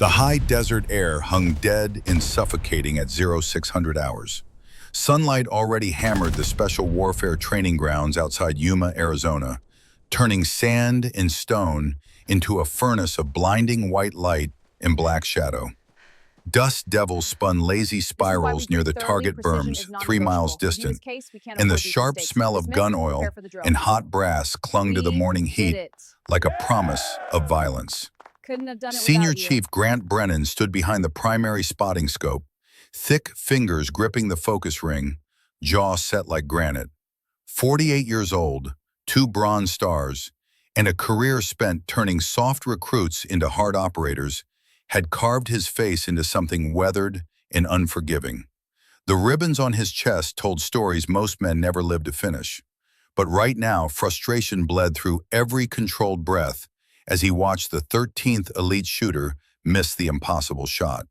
The high desert air hung dead and suffocating at 0600 hours. Sunlight already hammered the special warfare training grounds outside Yuma, Arizona, turning sand and stone into a furnace of blinding white light and black shadow. Dust devils spun lazy spirals near the target berms 3 miles distant, and the sharp smell of gun oil and hot brass clung to the morning heat like a promise of violence. Senior Chief Grant Brennan stood behind the primary spotting scope, thick fingers gripping the focus ring, jaw set like granite. 48 years old, 2 Bronze Stars, and a career spent turning soft recruits into hard operators, had carved his face into something weathered and unforgiving. The ribbons on his chest told stories most men never lived to finish. But right now, frustration bled through every controlled breath as he watched the 13th elite shooter miss the impossible shot.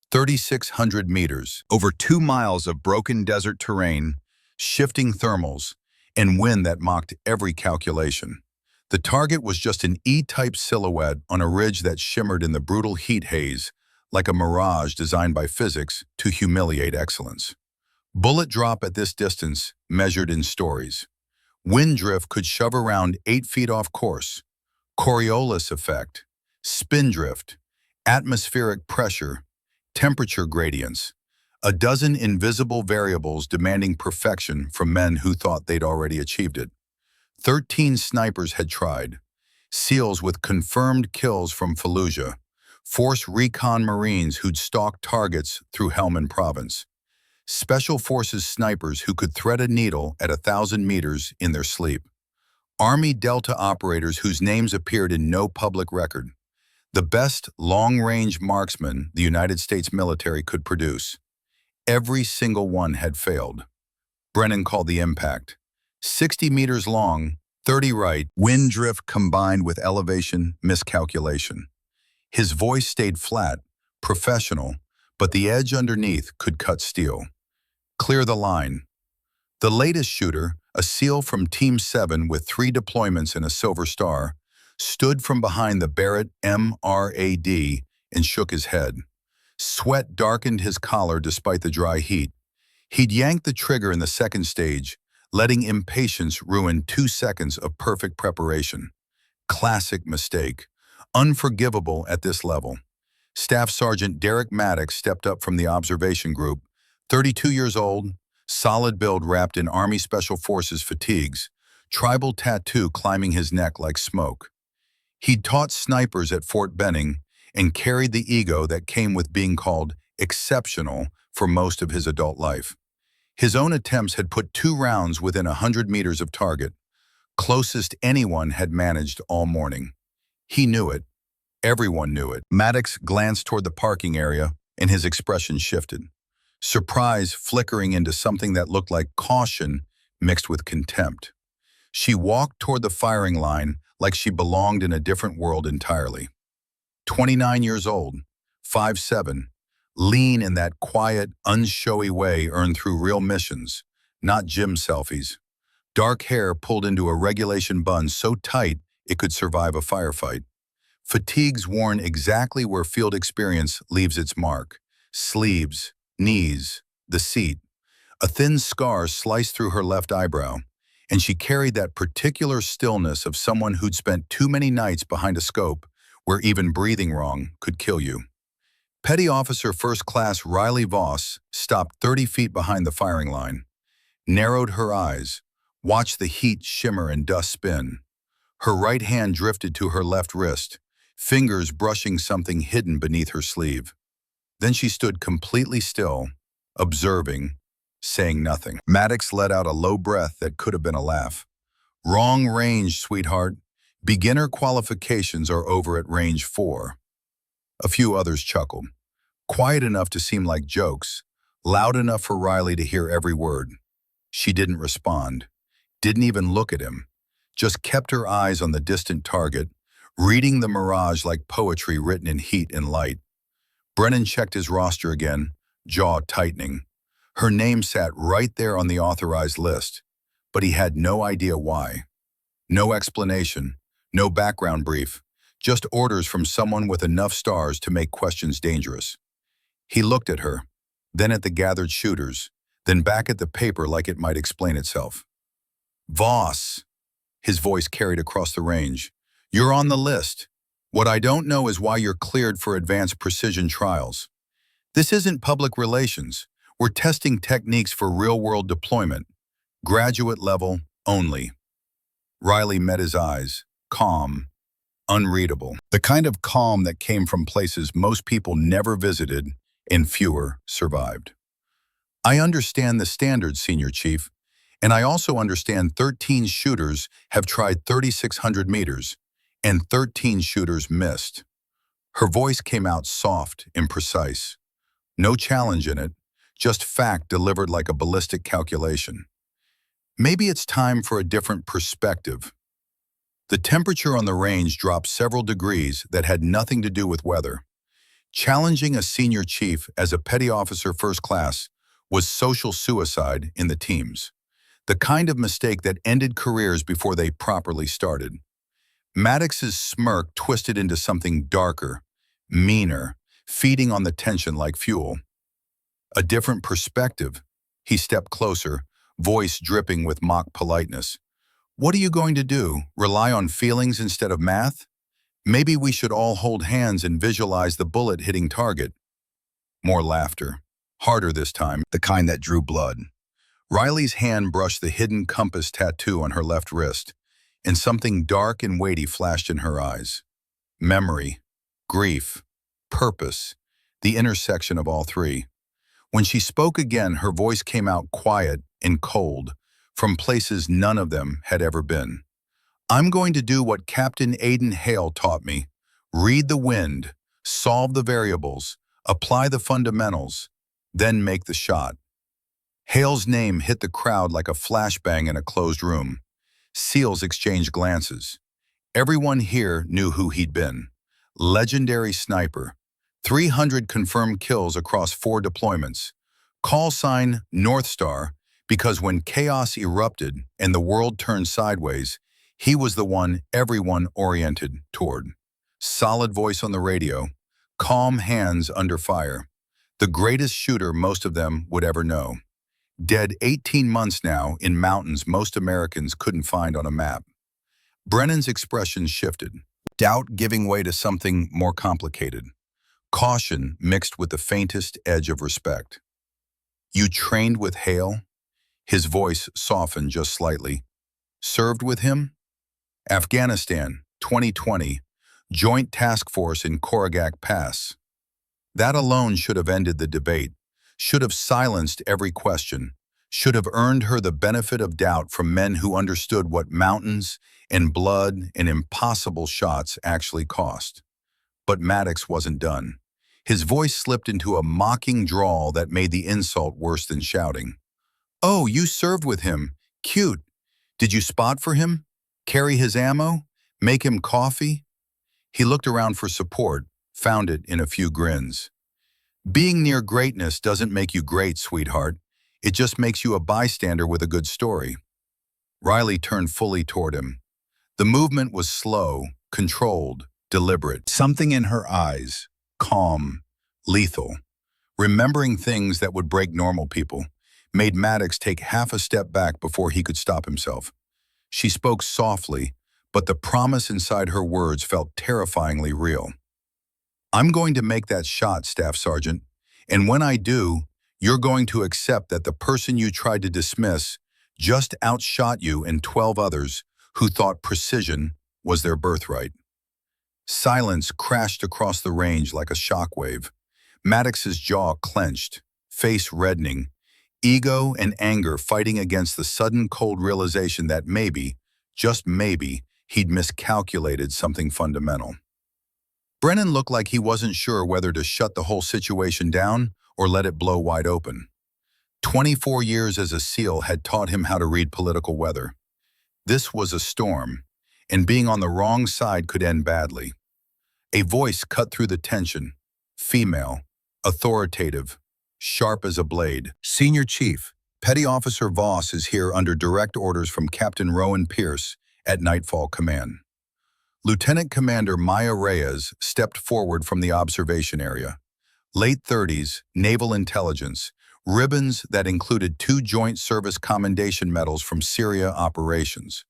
3,600 meters, over 2 miles of broken desert terrain, shifting thermals, and wind that mocked every calculation. The target was just an E-type silhouette on a ridge that shimmered in the brutal heat haze, like a mirage designed by physics to humiliate excellence. Bullet drop at this distance measured in stories. Wind drift could shove around 8 feet off course. Coriolis effect, spin drift, atmospheric pressure, temperature gradients, a dozen invisible variables demanding perfection from men who thought they'd already achieved it. 13 snipers had tried. SEALs with confirmed kills from Fallujah, Force Recon Marines who'd stalked targets through Helmand Province, Special Forces snipers who could thread a needle at 1,000 meters in their sleep, Army Delta operators whose names appeared in no public record, the best long-range marksmen the United States military could produce. Every single one had failed. Brennan called the impact 60 meters long, 30 right, wind drift combined with elevation miscalculation. His voice stayed flat, professional, but the edge underneath could cut steel. Clear the line. The latest shooter, a SEAL from Team 7 with 3 deployments and a Silver Star, stood from behind the Barrett MRAD and shook his head. Sweat darkened his collar despite the dry heat. He'd yanked the trigger in the second stage, letting impatience ruin 2 seconds of perfect preparation. Classic mistake. Unforgivable at this level. Staff Sergeant Derek Maddox stepped up from the observation group, 32 years old, solid build wrapped in Army Special Forces fatigues, tribal tattoo climbing his neck like smoke. He'd taught snipers at Fort Benning and carried the ego that came with being called exceptional for most of his adult life. His own attempts had put 2 rounds within 100 meters of target, closest anyone had managed all morning. He knew it. Everyone knew it. Maddox glanced toward the parking area, and his expression shifted. Surprise flickering into something that looked like caution mixed with contempt. She walked toward the firing line like she belonged in a different world entirely. 29 years old, 5'7", lean in that quiet, unshowy way earned through real missions, not gym selfies. Dark hair pulled into a regulation bun so tight it could survive a firefight. Fatigues worn exactly where field experience leaves its mark. Sleeves, knees, the seat. A thin scar sliced through her left eyebrow, and she carried that particular stillness of someone who'd spent too many nights behind a scope where even breathing wrong could kill you. Petty Officer First Class Riley Voss stopped 30 feet behind the firing line, narrowed her eyes, watched the heat shimmer and dust spin. Her right hand drifted to her left wrist, fingers brushing something hidden beneath her sleeve. Then she stood completely still, observing, saying nothing. Maddox let out a low breath that could have been a laugh. Wrong range, sweetheart. Beginner qualifications are over at range 4. A few others chuckled. Quiet enough to seem like jokes, loud enough for Riley to hear every word. She didn't respond, didn't even look at him, just kept her eyes on the distant target, reading the mirage like poetry written in heat and light. Brennan checked his roster again, jaw tightening. Her name sat right there on the authorized list, but he had no idea why. No explanation, no background brief, Just orders from someone with enough stars to make questions dangerous. He looked at her, then at the gathered shooters, then back at the paper like it might explain itself. Voss, his voice carried across the range. You're on the list. What I don't know is why you're cleared for advanced precision trials. This isn't public relations. We're testing techniques for real-world deployment. Graduate level only. Riley met his eyes, calm, unreadable. The kind of calm that came from places most people never visited and fewer survived. I understand the standards, Senior Chief, and I also understand 13 shooters have tried 3,600 meters, and 13 shooters missed. Her voice came out soft and precise. No challenge in it, just fact delivered like a ballistic calculation. Maybe it's time for a different perspective. The temperature on the range dropped several degrees that had nothing to do with weather. Challenging a senior chief as a petty officer first class was social suicide in the teams, the kind of mistake that ended careers before they properly started. Maddox's smirk twisted into something darker, meaner, feeding on the tension like fuel. A different perspective. He stepped closer, voice dripping with mock politeness. What are you going to do? Rely on feelings instead of math? Maybe we should all hold hands and visualize the bullet hitting target. More laughter. Harder this time, the kind that drew blood. Riley's hand brushed the hidden compass tattoo on her left wrist, and something dark and weighty flashed in her eyes. Memory, grief, purpose, the intersection of all three. When she spoke again, her voice came out quiet and cold, from places none of them had ever been. I'm going to do what Captain Aiden Hale taught me. Read the wind, solve the variables, apply the fundamentals, then make the shot. Hale's name hit the crowd like a flashbang in a closed room. SEALs exchanged glances. Everyone here knew who he'd been. Legendary sniper. 300 confirmed kills across 4 deployments. Call sign North Star, because when chaos erupted and the world turned sideways, he was the one everyone oriented toward. Solid voice on the radio, calm hands under fire. The greatest shooter most of them would ever know. Dead 18 months now in mountains most Americans couldn't find on a map. Brennan's expression shifted, doubt giving way to something more complicated. Caution mixed with the faintest edge of respect. You trained with Hale? His voice softened just slightly. Served with him? Afghanistan, 2020, Joint Task Force in Koragak Pass. That alone should have ended the debate, should have silenced every question, should have earned her the benefit of doubt from men who understood what mountains and blood and impossible shots actually cost. But Maddox wasn't done. His voice slipped into a mocking drawl that made the insult worse than shouting. Oh, you served with him. Cute. Did you spot for him? Carry his ammo? Make him coffee? He looked around for support, found it in a few grins. Being near greatness doesn't make you great, sweetheart. It just makes you a bystander with a good story. Riley turned fully toward him. The movement was slow, controlled, deliberate. Something in her eyes, calm, lethal, remembering things that would break normal people, made Maddox take half a step back before he could stop himself. She spoke softly, but the promise inside her words felt terrifyingly real. I'm going to make that shot, Staff Sergeant, and when I do, you're going to accept that the person you tried to dismiss just outshot you and 12 others who thought precision was their birthright. Silence crashed across the range like a shockwave. Maddox's jaw clenched, face reddening, ego and anger fighting against the sudden cold realization that maybe, just maybe, he'd miscalculated something fundamental. Brennan looked like he wasn't sure whether to shut the whole situation down or let it blow wide open. 24 years as a SEAL had taught him how to read political weather. This was a storm, and being on the wrong side could end badly. A voice cut through the tension, female, authoritative, sharp as a blade. Senior Chief, Petty Officer Voss is here under direct orders from Captain Rowan Pierce at Nightfall Command. Lieutenant Commander Maya Reyes stepped forward from the observation area. Late 30s, naval intelligence, ribbons that included 2 Joint Service Commendation Medals from Syria operations.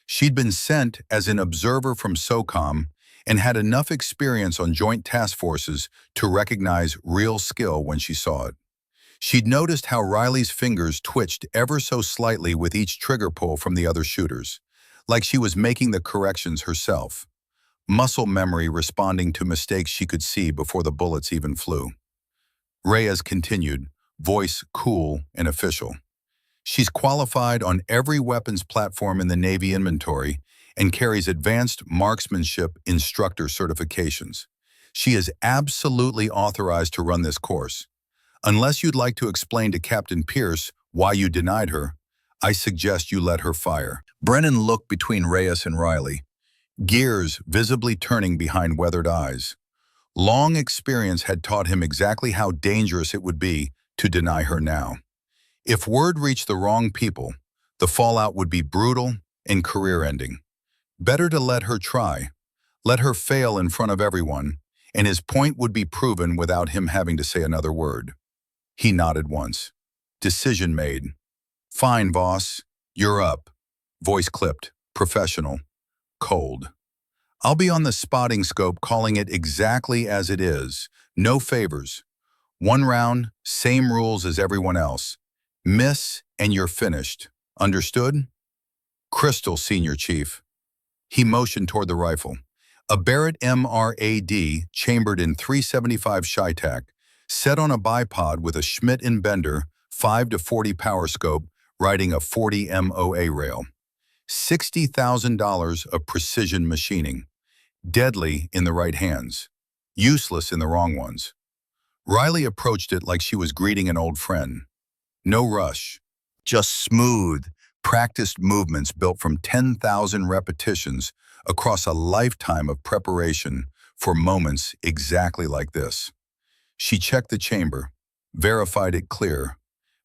She'd been sent as an observer from SOCOM and had enough experience on joint task forces to recognize real skill when she saw it. She'd noticed how Riley's fingers twitched ever so slightly with each trigger pull from the other shooters, like she was making the corrections herself. Muscle memory responding to mistakes she could see before the bullets even flew. Reyes continued, voice cool and official. She's qualified on every weapons platform in the Navy inventory and carries advanced marksmanship instructor certifications. She is absolutely authorized to run this course. Unless you'd like to explain to Captain Pierce why you denied her, I suggest you let her fire. Brennan looked between Reyes and Riley, gears visibly turning behind weathered eyes. Long experience had taught him exactly how dangerous it would be to deny her now. If word reached the wrong people, the fallout would be brutal and career-ending. Better to let her try, let her fail in front of everyone, and his point would be proven without him having to say another word. He nodded once. Decision made. Fine, boss. You're up. Voice clipped. Professional. Cold. I'll be on the spotting scope calling it exactly as it is. No favors. 1 round, same rules as everyone else. Miss and you're finished. Understood? Crystal, Senior Chief. He motioned toward the rifle. A Barrett MRAD chambered in .375 Chi-Tac, set on a bipod with a Schmidt & Bender 5 to 40 power scope riding a 40 MOA rail. $60,000 of precision machining. Deadly in the right hands. Useless in the wrong ones. Riley approached it like she was greeting an old friend. No rush. Just smooth, practiced movements built from 10,000 repetitions across a lifetime of preparation for moments exactly like this. She checked the chamber, verified it clear,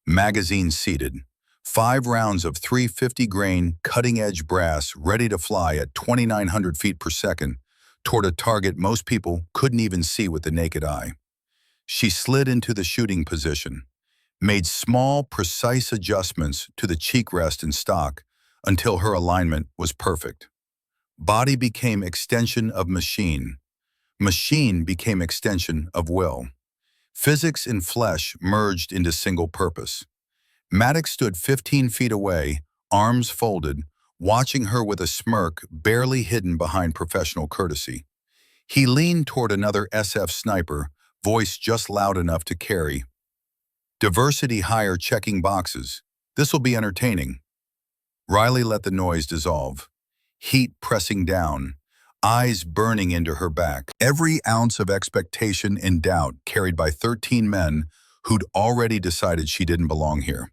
magazine seated, 5 rounds of .350 grain cutting-edge brass ready to fly at 2,900 feet per second toward a target most people couldn't even see with the naked eye. She slid into the shooting position, made small, precise adjustments to the cheek rest and stock until her alignment was perfect. Body became extension of machine. Machine became extension of will. Physics and flesh merged into single purpose. Maddox stood 15 feet away, arms folded, watching her with a smirk barely hidden behind professional courtesy. He leaned toward another SF sniper, voice just loud enough to carry. Diversity hire checking boxes. This'll be entertaining. Riley let the noise dissolve. Heat pressing down, eyes burning into her back. Every ounce of expectation and doubt carried by 13 men who'd already decided she didn't belong here.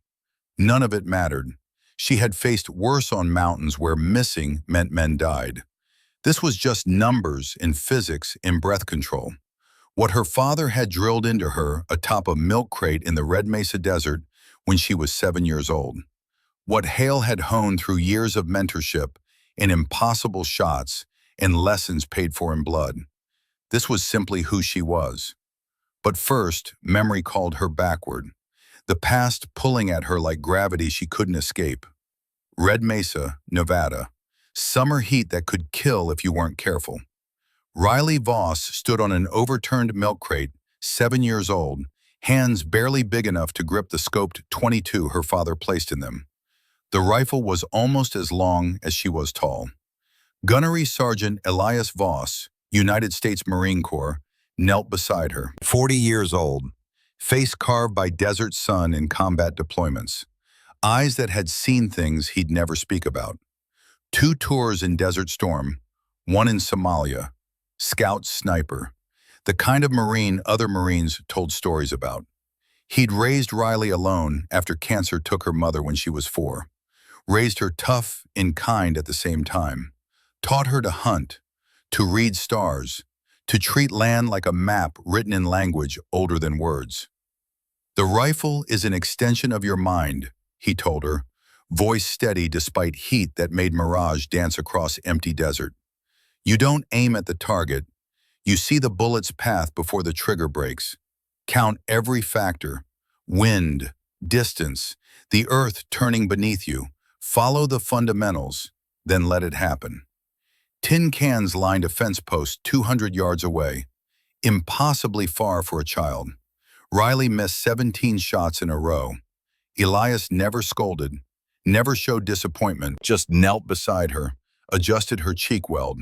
None of it mattered. She had faced worse on mountains where missing meant men died. This was just numbers in physics and breath control. What her father had drilled into her atop a milk crate in the Red Mesa Desert when she was 7 years old. What Hale had honed through years of mentorship and impossible shots and lessons paid for in blood. This was simply who she was. But first, memory called her backward. The past pulling at her like gravity she couldn't escape. Red Mesa, Nevada. Summer heat that could kill if you weren't careful. Riley Voss stood on an overturned milk crate, 7 years old, hands barely big enough to grip the scoped .22 her father placed in them. The rifle was almost as long as she was tall. Gunnery Sergeant Elias Voss, United States Marine Corps, knelt beside her. 40 years old, face carved by desert sun and combat deployments, eyes that had seen things he'd never speak about. 2 tours in Desert Storm, 1 in Somalia, scout sniper, the kind of Marine other Marines told stories about. He'd raised Riley alone after cancer took her mother when she was 4, raised her tough and kind at the same time, taught her to hunt, to read stars, to treat land like a map written in language older than words. The rifle is an extension of your mind, he told her, voice steady despite heat that made Mirage dance across empty desert. You don't aim at the target, you see the bullet's path before the trigger breaks. Count every factor: wind, distance, the earth turning beneath you. Follow the fundamentals, then let it happen. Tin cans lined a fence post 200 yards away, impossibly far for a child. Riley missed 17 shots in a row. Elias never scolded, never showed disappointment, just knelt beside her, adjusted her cheek weld,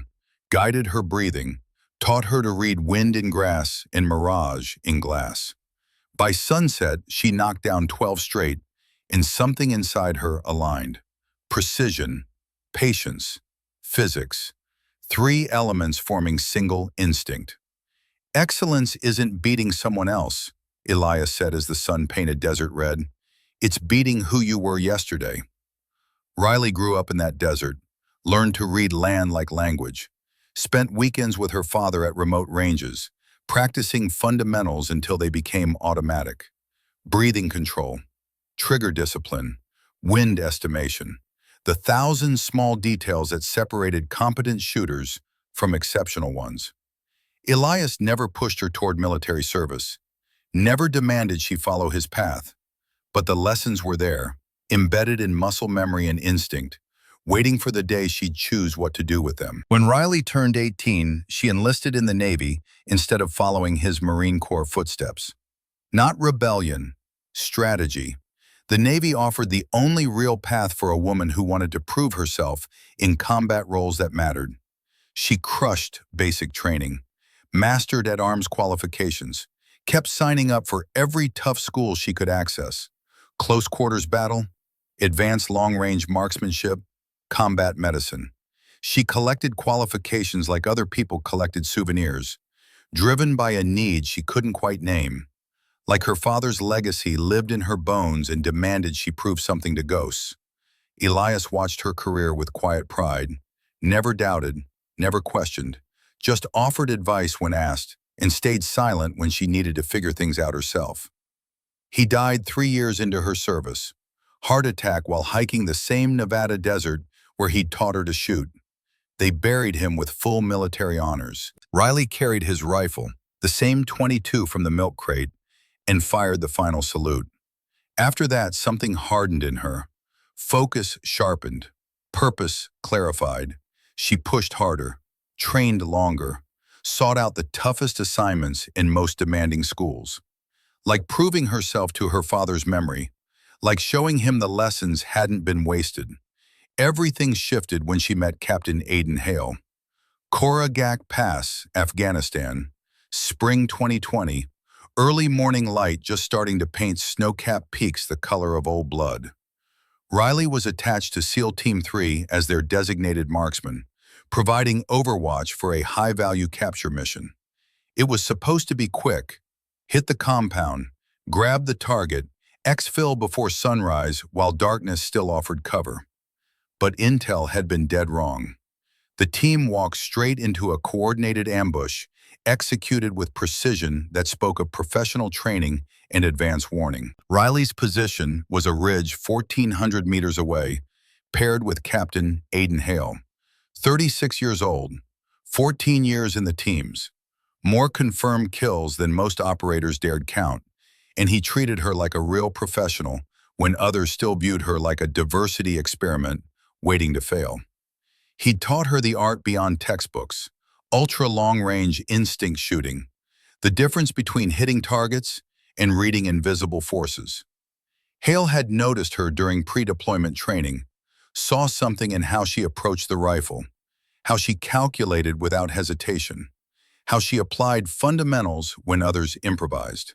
guided her breathing, taught her to read wind in grass and mirage in glass. By sunset, she knocked down 12 straight, and something inside her aligned. Precision, patience, physics, three elements forming single instinct. Excellence isn't beating someone else, Elias said as the sun painted desert red. It's beating who you were yesterday. Riley grew up in that desert, learned to read land like language, spent weekends with her father at remote ranges, practicing fundamentals until they became automatic. Breathing control, trigger discipline, wind estimation, the thousand small details that separated competent shooters from exceptional ones. Elias never pushed her toward military service, never demanded she follow his path, but the lessons were there, embedded in muscle memory and instinct, waiting for the day she'd choose what to do with them. When Riley turned 18, she enlisted in the Navy instead of following his Marine Corps footsteps. Not rebellion, strategy. The Navy offered the only real path for a woman who wanted to prove herself in combat roles that mattered. She crushed basic training, mastered at-arms qualifications, kept signing up for every tough school she could access. Close quarters battle, advanced long-range marksmanship, combat medicine. She collected qualifications like other people collected souvenirs, driven by a need she couldn't quite name. Like her father's legacy lived in her bones and demanded she prove something to ghosts. Elias watched her career with quiet pride, never doubted, never questioned, just offered advice when asked, and stayed silent when she needed to figure things out herself. He died 3 years into her service. Heart attack while hiking the same Nevada desert where he'd taught her to shoot. They buried him with full military honors. Riley carried his rifle, the same .22 from the milk crate, and fired the final salute. After that, something hardened in her. Focus sharpened, purpose clarified. She pushed harder, trained longer, sought out the toughest assignments in most demanding schools. Like proving herself to her father's memory, like showing him the lessons hadn't been wasted. Everything shifted when she met Captain Aiden Hale. Koragak Pass, Afghanistan, spring 2020, early morning light just starting to paint snow-capped peaks the color of old blood. Riley was attached to SEAL Team 3 as their designated marksman, providing overwatch for a high-value capture mission. It was supposed to be quick: hit the compound, grab the target, exfil before sunrise while darkness still offered cover. But intel had been dead wrong. The team walked straight into a coordinated ambush, executed with precision that spoke of professional training and advance warning. Riley's position was a ridge 1,400 meters away, paired with Captain Aiden Hale. 36 years old, 14 years in the teams, more confirmed kills than most operators dared count, and he treated her like a real professional when others still viewed her like a diversity experiment waiting to fail. He'd taught her the art beyond textbooks, ultra-long-range instinct shooting, the difference between hitting targets and reading invisible forces. Hale had noticed her during pre-deployment training, saw something in how she approached the rifle, how she calculated without hesitation, how she applied fundamentals when others improvised.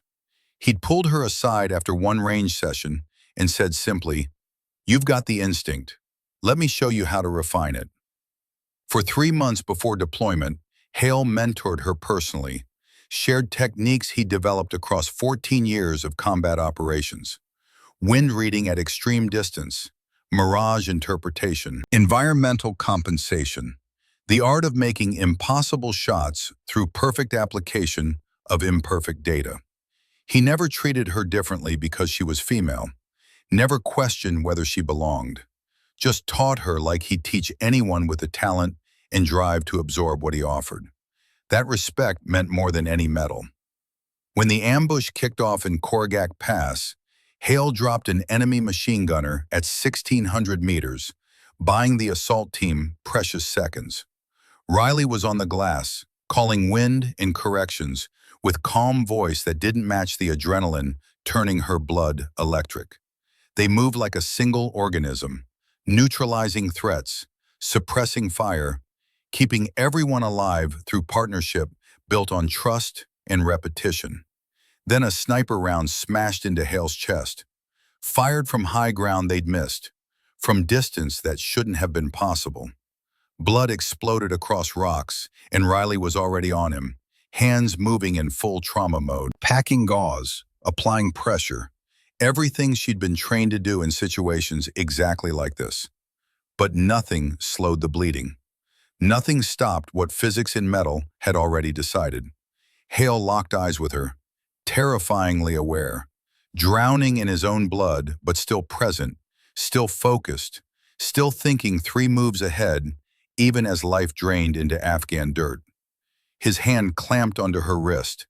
He'd pulled her aside after one range session and said simply, "You've got the instinct. Let me show you how to refine it." For 3 months before deployment, Hale mentored her personally, shared techniques he developed across 14 years of combat operations: wind reading at extreme distance, mirage interpretation, environmental compensation, the art of making impossible shots through perfect application of imperfect data. He never treated her differently because she was female, never questioned whether she belonged, just taught her like he'd teach anyone with the talent and drive to absorb what he offered. That respect meant more than any medal. When the ambush kicked off in Korgak Pass, Hale dropped an enemy machine gunner at 1,600 meters, buying the assault team precious seconds. Riley was on the glass, calling wind and corrections with calm voice that didn't match the adrenaline turning her blood electric. They moved like a single organism, neutralizing threats, suppressing fire, keeping everyone alive through partnership built on trust and repetition. Then a sniper round smashed into Hale's chest, fired from high ground they'd missed, from distance that shouldn't have been possible. Blood exploded across rocks, and Riley was already on him, hands moving in full trauma mode, packing gauze, applying pressure, everything she'd been trained to do in situations exactly like this. But nothing slowed the bleeding. Nothing stopped what physics and metal had already decided. Hale locked eyes with her, terrifyingly aware, drowning in his own blood, but still present, still focused, still thinking 3 moves ahead, even as life drained into Afghan dirt. His hand clamped onto her wrist,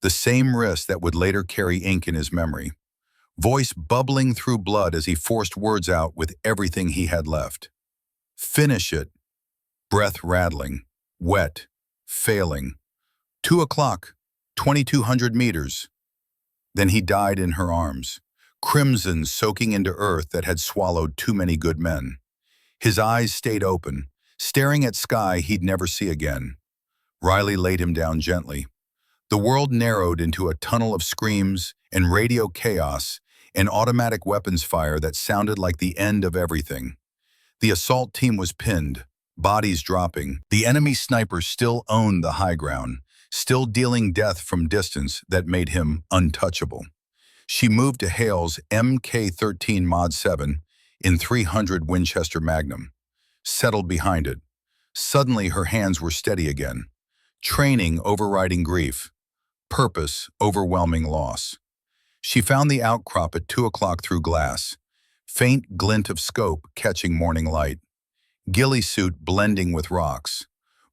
the same wrist that would later carry ink in his memory, voice bubbling through blood as he forced words out with everything he had left. Finish it. Breath rattling, wet, failing. 2 o'clock, 2,200 meters. Then he died in her arms, crimson soaking into earth that had swallowed too many good men. His eyes stayed open, staring at sky he'd never see again. Riley laid him down gently. The world narrowed into a tunnel of screams and radio chaos and automatic weapons fire that sounded like the end of everything. The assault team was pinned, bodies dropping. The enemy snipers still owned the high ground, still dealing death from distance that made him untouchable. She moved to Hale's Mk13 Mod 7 in .300 Winchester Magnum, settled behind it. Suddenly her hands were steady again. Training overriding grief, purpose overwhelming loss. She found the outcrop at 2 o'clock through glass, faint glint of scope catching morning light. Ghillie suit blending with rocks.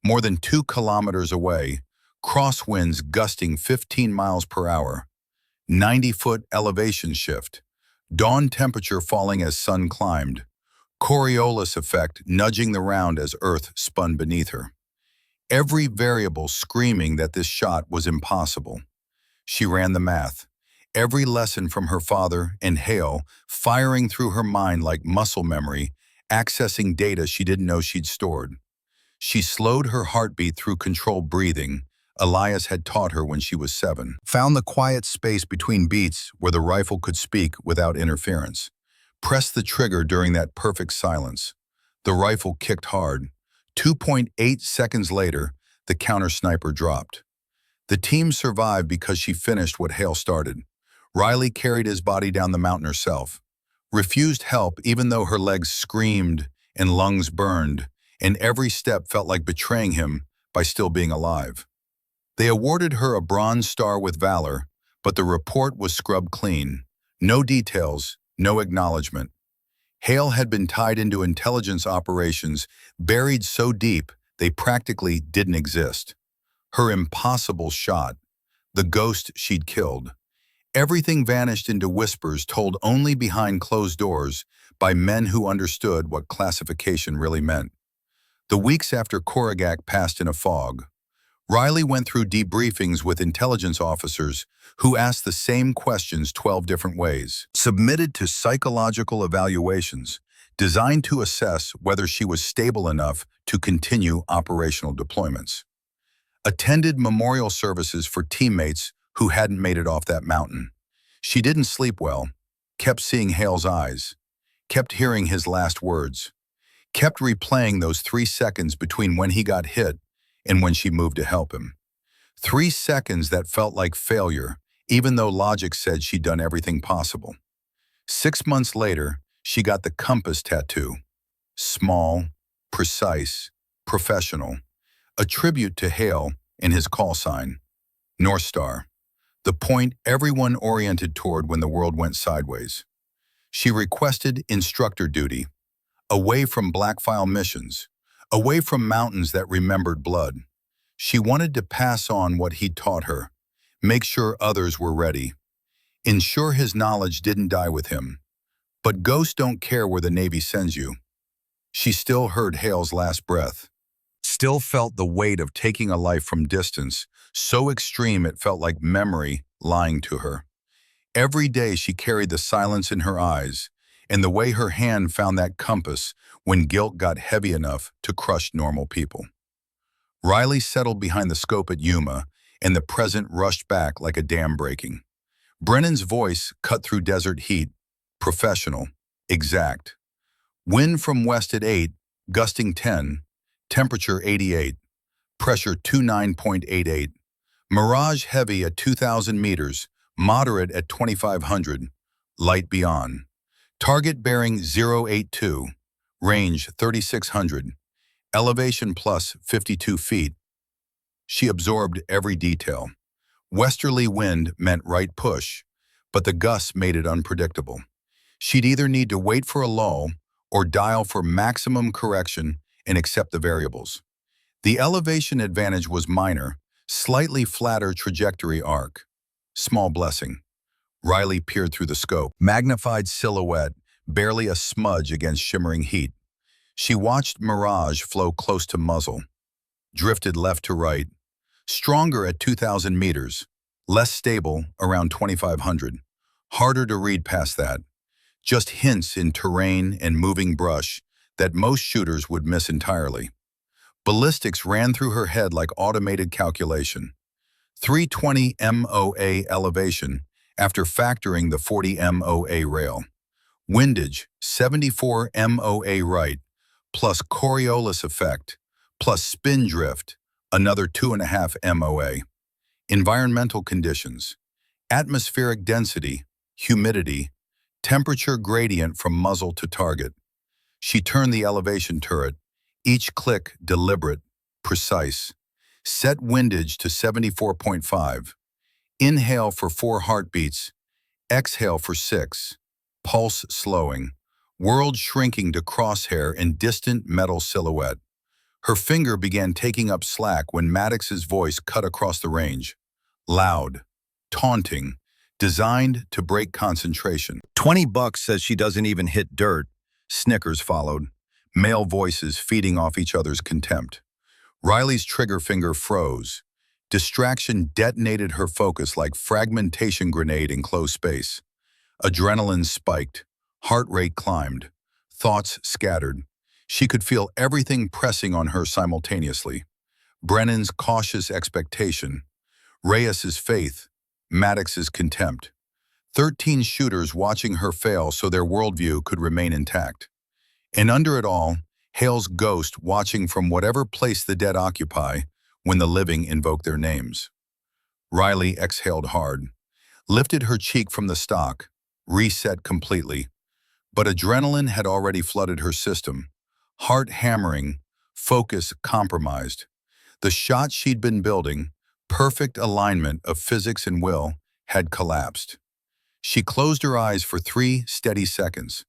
More than 2 kilometers away, crosswinds gusting 15 miles per hour. 90-foot elevation shift. Dawn temperature falling as sun climbed. Coriolis effect nudging the round as Earth spun beneath her. Every variable screaming that this shot was impossible. She ran the math. Every lesson from her father and Hale firing through her mind like muscle memory, accessing data she didn't know she'd stored. She slowed her heartbeat through controlled breathing Elias had taught her when she was 7. Found the quiet space between beats where the rifle could speak without interference. Pressed the trigger during that perfect silence. The rifle kicked hard. 2.8 seconds later, the counter-sniper dropped. The team survived because she finished what Hale started. Riley carried his body down the mountain herself. Refused help even though her legs screamed and lungs burned, and every step felt like betraying him by still being alive. They awarded her a Bronze Star with Valor, but the report was scrubbed clean. No details, no acknowledgement. Hale had been tied into intelligence operations buried so deep they practically didn't exist. Her impossible shot, the ghost she'd killed. Everything vanished into whispers told only behind closed doors by men who understood what classification really meant. The weeks after Korogak passed in a fog, Riley went through debriefings with intelligence officers who asked the same questions 12 different ways, submitted to psychological evaluations designed to assess whether she was stable enough to continue operational deployments, attended memorial services for teammates who hadn't made it off that mountain. She didn't sleep well, kept seeing Hale's eyes, kept hearing his last words, kept replaying those 3 seconds between when he got hit and when she moved to help him. 3 seconds that felt like failure, even though logic said she'd done everything possible. 6 months later, she got the compass tattoo. Small, precise, professional. A tribute to Hale and his call sign, North Star. The point everyone oriented toward when the world went sideways. She requested instructor duty, away from black file missions, Away from mountains that remembered blood. She wanted to pass on what he'd taught her, make sure others were ready, ensure his knowledge didn't die with him. But ghosts don't care where the Navy sends you. She still heard Hale's last breath, still felt the weight of taking a life from distance, so extreme it felt like memory lying to her. Every day she carried the silence in her eyes, and the way her hand found that compass when guilt got heavy enough to crush normal people. Riley settled behind the scope at Yuma, and the present rushed back like a dam breaking. Brennan's voice cut through desert heat, professional, exact. Wind from west at 8, gusting 10, temperature 88, pressure 29.88. Mirage heavy at 2,000 meters, moderate at 2,500, light beyond. Target bearing 082, range 3,600, elevation plus 52 feet. She absorbed every detail. Westerly wind meant right push, but the gusts made it unpredictable. She'd either need to wait for a lull or dial for maximum correction and accept the variables. The elevation advantage was minor, slightly flatter trajectory arc. Small blessing. Riley peered through the scope. Magnified silhouette, barely a smudge against shimmering heat. She watched Mirage flow close to muzzle. Drifted left to right. Stronger at 2,000 meters. Less stable around 2,500. Harder to read past that. Just hints in terrain and moving brush that most shooters would miss entirely. Ballistics ran through her head like automated calculation. 320 MOA elevation after factoring the 40 MOA rail. Windage, 74 MOA right, plus Coriolis effect, plus spin drift, another 2.5 MOA. Environmental conditions, atmospheric density, humidity, temperature gradient from muzzle to target. She turned the elevation turret, each click deliberate, precise. Set windage to 74.5. Inhale for 4 heartbeats. Exhale for 6. Pulse slowing. World shrinking to crosshair and distant metal silhouette. Her finger began taking up slack when Maddox's voice cut across the range. Loud, taunting, designed to break concentration. $20 says she doesn't even hit dirt. Snickers followed. Male voices feeding off each other's contempt. Riley's trigger finger froze. Distraction detonated her focus like fragmentation grenade in closed space. Adrenaline spiked. Heart rate climbed. Thoughts scattered. She could feel everything pressing on her simultaneously. Brennan's cautious expectation. Reyes's faith. Maddox's contempt. 13 shooters watching her fail so their worldview could remain intact. And under it all, Hale's ghost watching from whatever place the dead occupy when the living invoke their names. Riley exhaled hard, lifted her cheek from the stock, reset completely. But adrenaline had already flooded her system, heart hammering, focus compromised. The shot she'd been building, perfect alignment of physics and will, had collapsed. She closed her eyes for 3 steady seconds.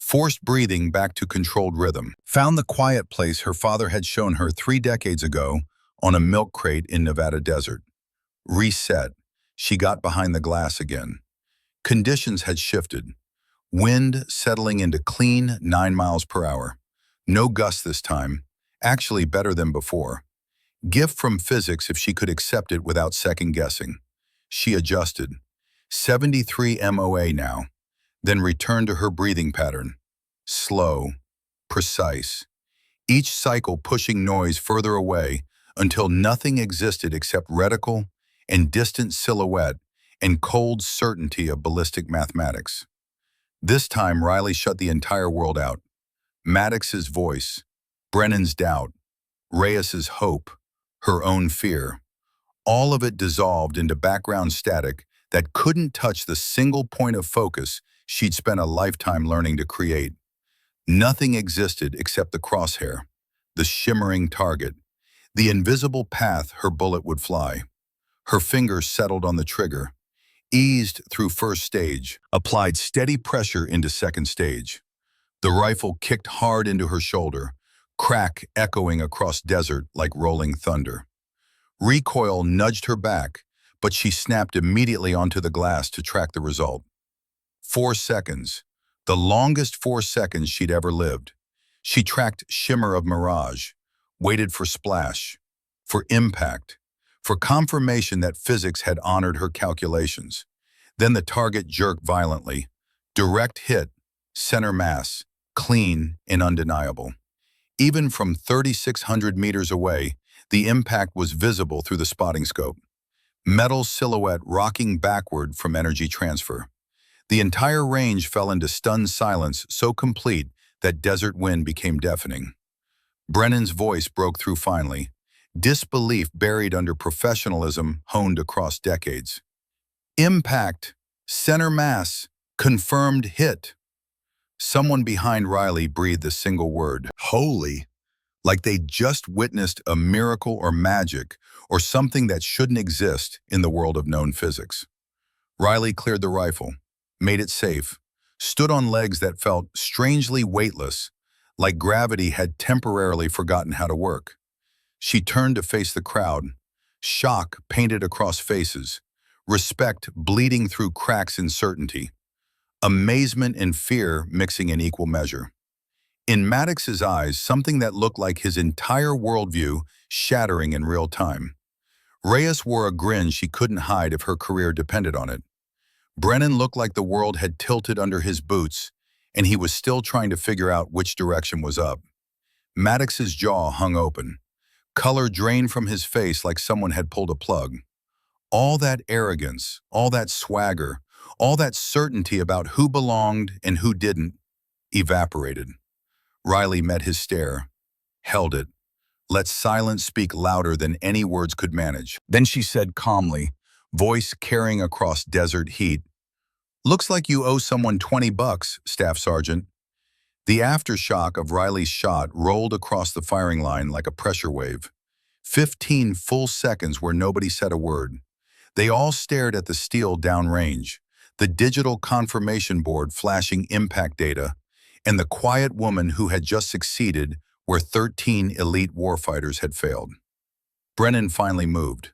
Forced breathing back to controlled rhythm. Found the quiet place her father had shown her 3 decades ago on a milk crate in Nevada desert. Reset. She got behind the glass again. Conditions had shifted. Wind settling into clean 9 miles per hour. No gusts this time. Actually better than before. Gift from physics if she could accept it without second guessing. She adjusted. 73 MOA now. Then returned to her breathing pattern. Slow, precise. Each cycle pushing noise further away until nothing existed except reticle and distant silhouette and cold certainty of ballistic mathematics. This time Riley shut the entire world out. Maddox's voice, Brennan's doubt, Reyes's hope, her own fear. All of it dissolved into background static that couldn't touch the single point of focus she'd spent a lifetime learning to create. Nothing existed except the crosshair, the shimmering target, the invisible path her bullet would fly. Her fingers settled on the trigger, eased through first stage, applied steady pressure into second stage. The rifle kicked hard into her shoulder, crack echoing across desert like rolling thunder. Recoil nudged her back, but she snapped immediately onto the glass to track the result. 4 seconds, the longest 4 seconds she'd ever lived. She tracked shimmer of mirage, waited for splash, for impact, for confirmation that physics had honored her calculations. Then the target jerked violently. Direct hit, center mass, clean and undeniable. Even from 3,600 meters away, the impact was visible through the spotting scope. Metal silhouette rocking backward from energy transfer. The entire range fell into stunned silence so complete that desert wind became deafening. Brennan's voice broke through finally, disbelief buried under professionalism honed across decades. Impact, center mass, confirmed hit. Someone behind Riley breathed a single word, holy, like they'd just witnessed a miracle or magic or something that shouldn't exist in the world of known physics. Riley cleared the rifle, made it safe, stood on legs that felt strangely weightless, like gravity had temporarily forgotten how to work. She turned to face the crowd, shock painted across faces, respect bleeding through cracks in certainty, amazement and fear mixing in equal measure. In Maddox's eyes, something that looked like his entire worldview shattering in real time. Reyes wore a grin she couldn't hide if her career depended on it. Brennan looked like the world had tilted under his boots, and he was still trying to figure out which direction was up. Maddox's jaw hung open. Color drained from his face like someone had pulled a plug. All that arrogance, all that swagger, all that certainty about who belonged and who didn't, evaporated. Riley met his stare, held it, let silence speak louder than any words could manage. Then she said calmly, voice carrying across desert heat, "Looks like you owe someone $20, Staff Sergeant." The aftershock of Riley's shot rolled across the firing line like a pressure wave. 15 full seconds where nobody said a word. They all stared at the steel downrange, the digital confirmation board flashing impact data, and the quiet woman who had just succeeded where 13 elite warfighters had failed. Brennan finally moved.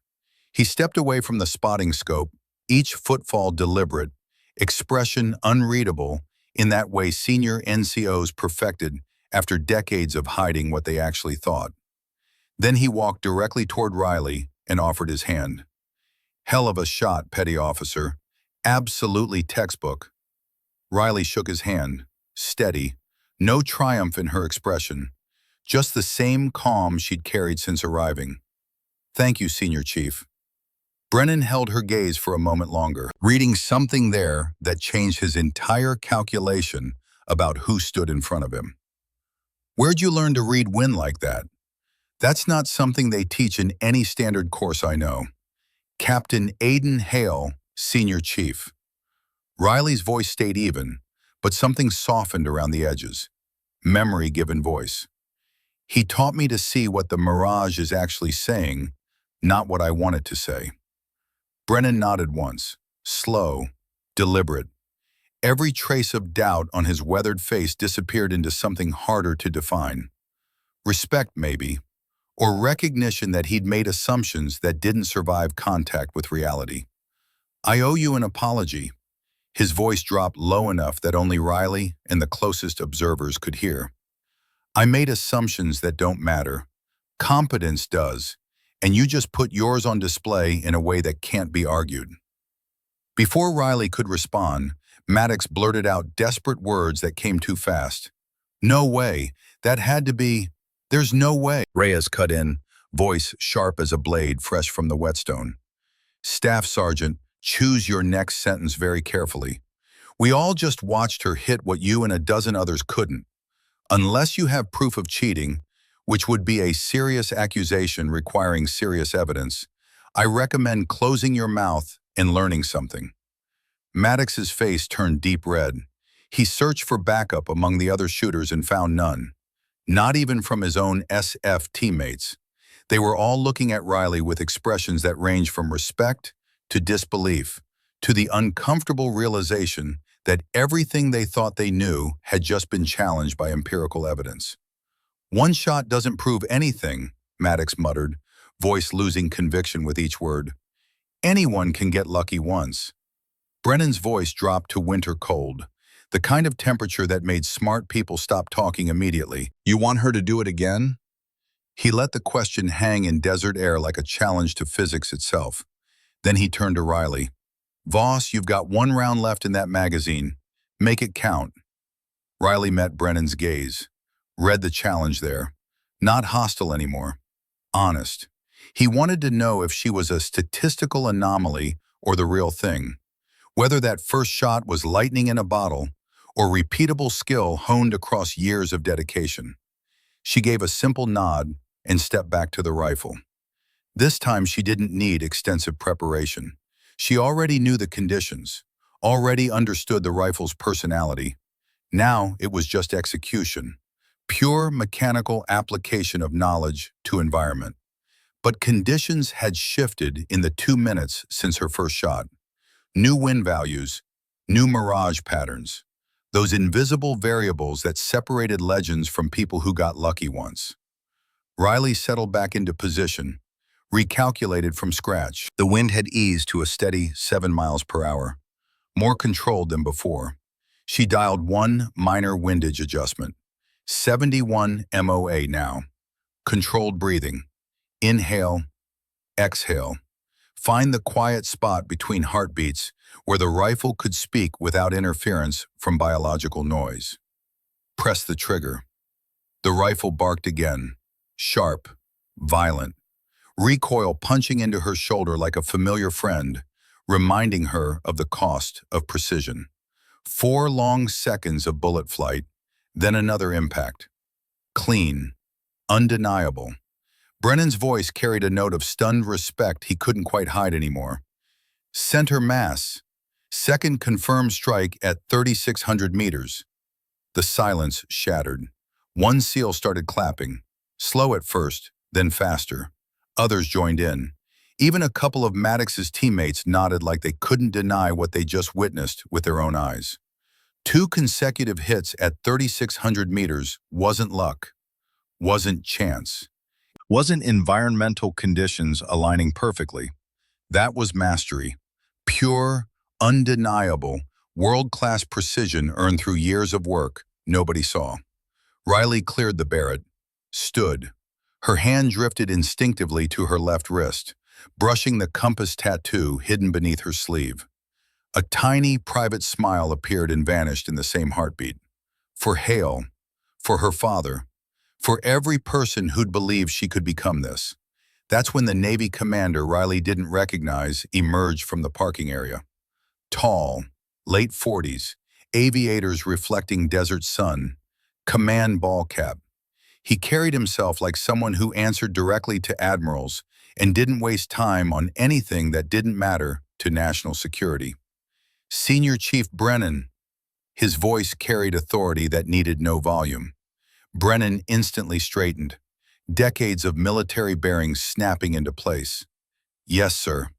He stepped away from the spotting scope, each footfall deliberate, expression unreadable, in that way senior NCOs perfected after decades of hiding what they actually thought. Then he walked directly toward Riley and offered his hand. "Hell of a shot, petty officer. Absolutely textbook." Riley shook his hand, steady, no triumph in her expression, just the same calm she'd carried since arriving. "Thank you, Senior Chief." Brennan held her gaze for a moment longer, reading something there that changed his entire calculation about who stood in front of him. "Where'd you learn to read wind like that? That's not something they teach in any standard course I know." "Captain Aiden Hale, Senior Chief." Riley's voice stayed even, but something softened around the edges. Memory-given voice. "He taught me to see what the mirage is actually saying, not what I want it to say." Brennan nodded once, slow, deliberate. Every trace of doubt on his weathered face disappeared into something harder to define. Respect, maybe, or recognition that he'd made assumptions that didn't survive contact with reality. "I owe you an apology." His voice dropped low enough that only Riley and the closest observers could hear. "I made assumptions that don't matter. Competence does, and you just put yours on display in a way that can't be argued." Before Riley could respond, Maddox blurted out desperate words that came too fast. "No way. That had to be. There's no way." Reyes cut in, voice sharp as a blade fresh from the whetstone. "Staff Sergeant, choose your next sentence very carefully. We all just watched her hit what you and a dozen others couldn't. Unless you have proof of cheating, which would be a serious accusation requiring serious evidence, I recommend closing your mouth and learning something." Maddox's face turned deep red. He searched for backup among the other shooters and found none. Not even from his own SF teammates. They were all looking at Riley with expressions that ranged from respect to disbelief, to the uncomfortable realization that everything they thought they knew had just been challenged by empirical evidence. One shot doesn't prove anything, Maddox muttered, voice losing conviction with each word. Anyone can get lucky once. Brennan's voice dropped to winter cold, the kind of temperature that made smart people stop talking immediately. You want her to do it again? He let the question hang in desert air like a challenge to physics itself. Then he turned to Riley. Voss, you've got one round left in that magazine. Make it count. Riley met Brennan's gaze, read the challenge there. Not hostile anymore. Honest. He wanted to know if she was a statistical anomaly or the real thing. Whether that first shot was lightning in a bottle or repeatable skill honed across years of dedication. She gave a simple nod and stepped back to the rifle. This time she didn't need extensive preparation. She already knew the conditions, already understood the rifle's personality. Now it was just execution, pure mechanical application of knowledge to environment. But conditions had shifted in the 2 minutes since her first shot. New wind values, new mirage patterns, those invisible variables that separated legends from people who got lucky once. Riley settled back into position, recalculated from scratch. The wind had eased to a steady 7 miles per hour, more controlled than before. She dialed one minor windage adjustment. 71 MOA now. Controlled breathing. Inhale, exhale. Find the quiet spot between heartbeats where the rifle could speak without interference from biological noise. Press the trigger. The rifle barked again, sharp, violent. Recoil punching into her shoulder like a familiar friend, reminding her of the cost of precision. 4 long seconds of bullet flight, then another impact. Clean, undeniable. Brennan's voice carried a note of stunned respect he couldn't quite hide anymore. Center mass. Second confirmed strike at 3,600 meters. The silence shattered. One SEAL started clapping, slow at first, then faster. Others joined in. Even a couple of Maddox's teammates nodded like they couldn't deny what they just witnessed with their own eyes. 2 consecutive hits at 3,600 meters wasn't luck, wasn't chance. Wasn't environmental conditions aligning perfectly. That was mastery. Pure, undeniable, world-class precision earned through years of work nobody saw. Riley cleared the Barrett, stood. Her hand drifted instinctively to her left wrist, brushing the compass tattoo hidden beneath her sleeve. A tiny, private smile appeared and vanished in the same heartbeat. For Hale, for her father, for every person who'd believed she could become this. That's when the Navy commander Riley didn't recognize emerged from the parking area. Tall, late 40s, aviators reflecting desert sun, command ball cap. He carried himself like someone who answered directly to admirals and didn't waste time on anything that didn't matter to national security. Senior Chief Brennan. His voice carried authority that needed no volume. Brennan instantly straightened, decades of military bearings snapping into place. Yes, sir.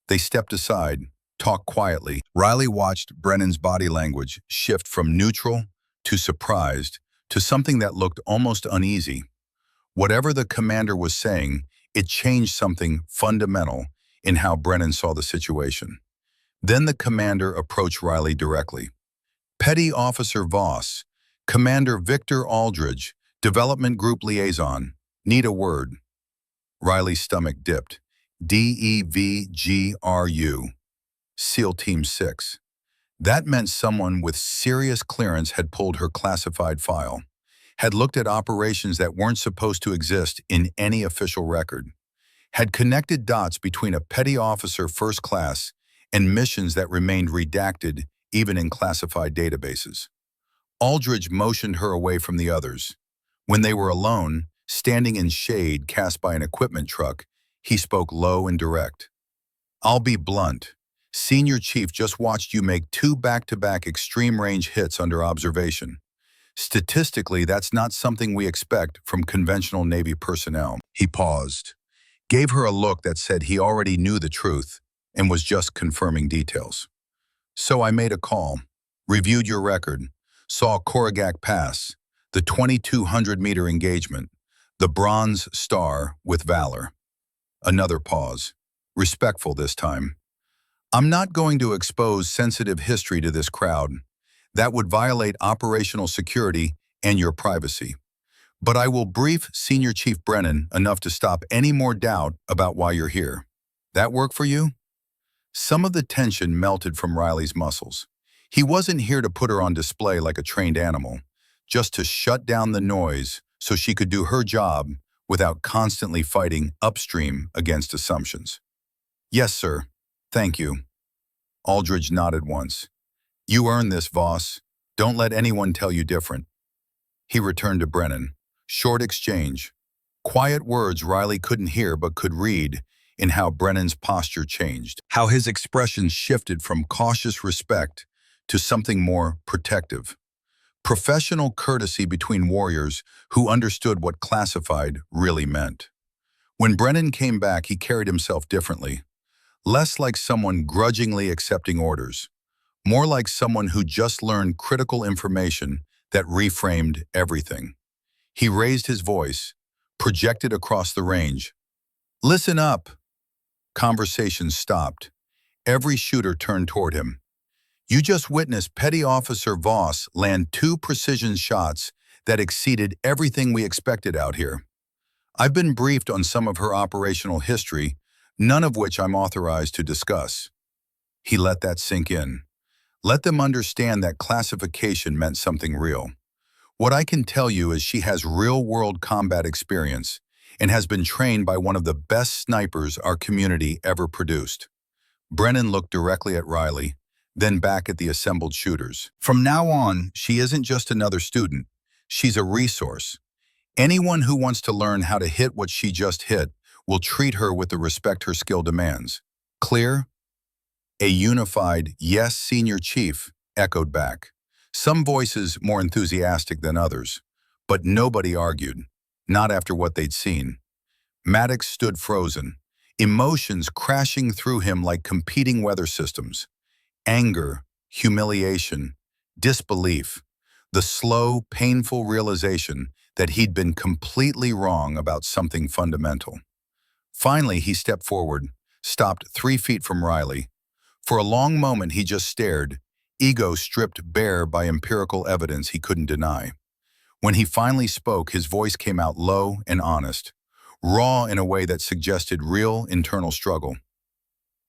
They stepped aside, talked quietly. Riley watched Brennan's body language shift from neutral to surprised to something that looked almost uneasy. Whatever the commander was saying, it changed something fundamental in how Brennan saw the situation. Then the commander approached Riley directly. Petty Officer Voss, Commander Victor Aldridge, Development Group Liaison, need a word. Riley's stomach dipped. DEVGRU. SEAL Team 6. That meant someone with serious clearance had pulled her classified file, had looked at operations that weren't supposed to exist in any official record, had connected dots between a petty officer first class and missions that remained redacted even in classified databases. Aldridge motioned her away from the others. When they were alone, standing in shade cast by an equipment truck, he spoke low and direct. I'll be blunt. Senior Chief just watched you make 2 back-to-back extreme-range hits under observation. Statistically, that's not something we expect from conventional Navy personnel. He paused, gave her a look that said he already knew the truth and was just confirming details. So I made a call, reviewed your record, saw Korigak Pass, the 2,200-meter engagement, the Bronze Star with Valor. Another pause. Respectful this time. I'm not going to expose sensitive history to this crowd. That would violate operational security and your privacy. But I will brief Senior Chief Brennan enough to stop any more doubt about why you're here. That work for you? Some of the tension melted from Riley's muscles. He wasn't here to put her on display like a trained animal, just to shut down the noise so she could do her job without constantly fighting upstream against assumptions. Yes, sir. Thank you. Aldridge nodded once. You earned this, Voss. Don't let anyone tell you different. He returned to Brennan. Short exchange. Quiet words Riley couldn't hear but could read in how Brennan's posture changed, how his expression shifted from cautious respect to something more protective. Professional courtesy between warriors who understood what classified really meant. When Brennan came back, he carried himself differently. Less like someone grudgingly accepting orders, more like someone who just learned critical information that reframed everything. He raised his voice, projected across the range. Listen up! Conversation stopped. Every shooter turned toward him. You just witnessed Petty Officer Voss land 2 precision shots that exceeded everything we expected out here. I've been briefed on some of her operational history, none of which I'm authorized to discuss. He let that sink in. Let them understand that classification meant something real. What I can tell you is she has real-world combat experience and has been trained by one of the best snipers our community ever produced. Brennan looked directly at Riley, then back at the assembled shooters. From now on, she isn't just another student. She's a resource. Anyone who wants to learn how to hit what she just hit will treat her with the respect her skill demands. Clear? A unified, yes, Senior Chief, echoed back. Some voices more enthusiastic than others, but nobody argued, not after what they'd seen. Maddox stood frozen, emotions crashing through him like competing weather systems. Anger, humiliation, disbelief, the slow, painful realization that he'd been completely wrong about something fundamental. Finally, he stepped forward, stopped 3 feet from Riley. For a long moment, he just stared, ego stripped bare by empirical evidence he couldn't deny. When he finally spoke, his voice came out low and honest, raw in a way that suggested real internal struggle.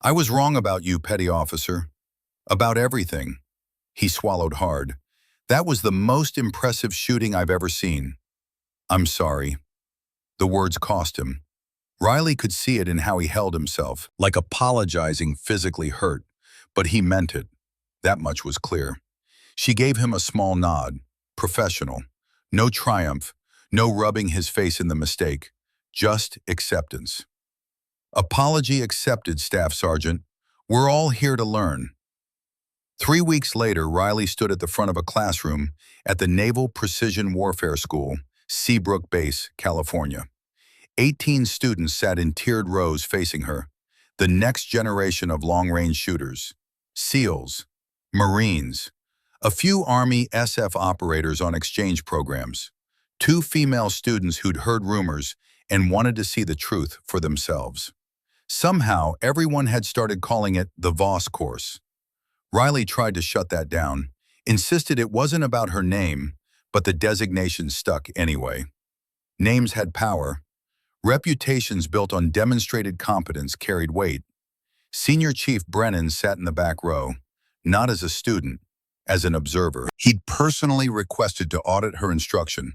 I was wrong about you, Petty Officer. About everything. He swallowed hard. That was the most impressive shooting I've ever seen. I'm sorry. The words cost him. Riley could see it in how he held himself, like apologizing physically hurt, but he meant it. That much was clear. She gave him a small nod, professional. No triumph, no rubbing his face in the mistake, just acceptance. Apology accepted, Staff Sergeant. We're all here to learn. 3 weeks later, Riley stood at the front of a classroom at the Naval Precision Warfare School, Seabrook Base, California. 18 students sat in tiered rows facing her, the next generation of long-range shooters, SEALs, Marines, a few Army SF operators on exchange programs, 2 female students who'd heard rumors and wanted to see the truth for themselves. Somehow, everyone had started calling it the Voss course. Riley tried to shut that down, insisted it wasn't about her name, but the designation stuck anyway. Names had power. Reputations built on demonstrated competence carried weight. Senior Chief Brennan sat in the back row, not as a student, as an observer. He'd personally requested to audit her instruction,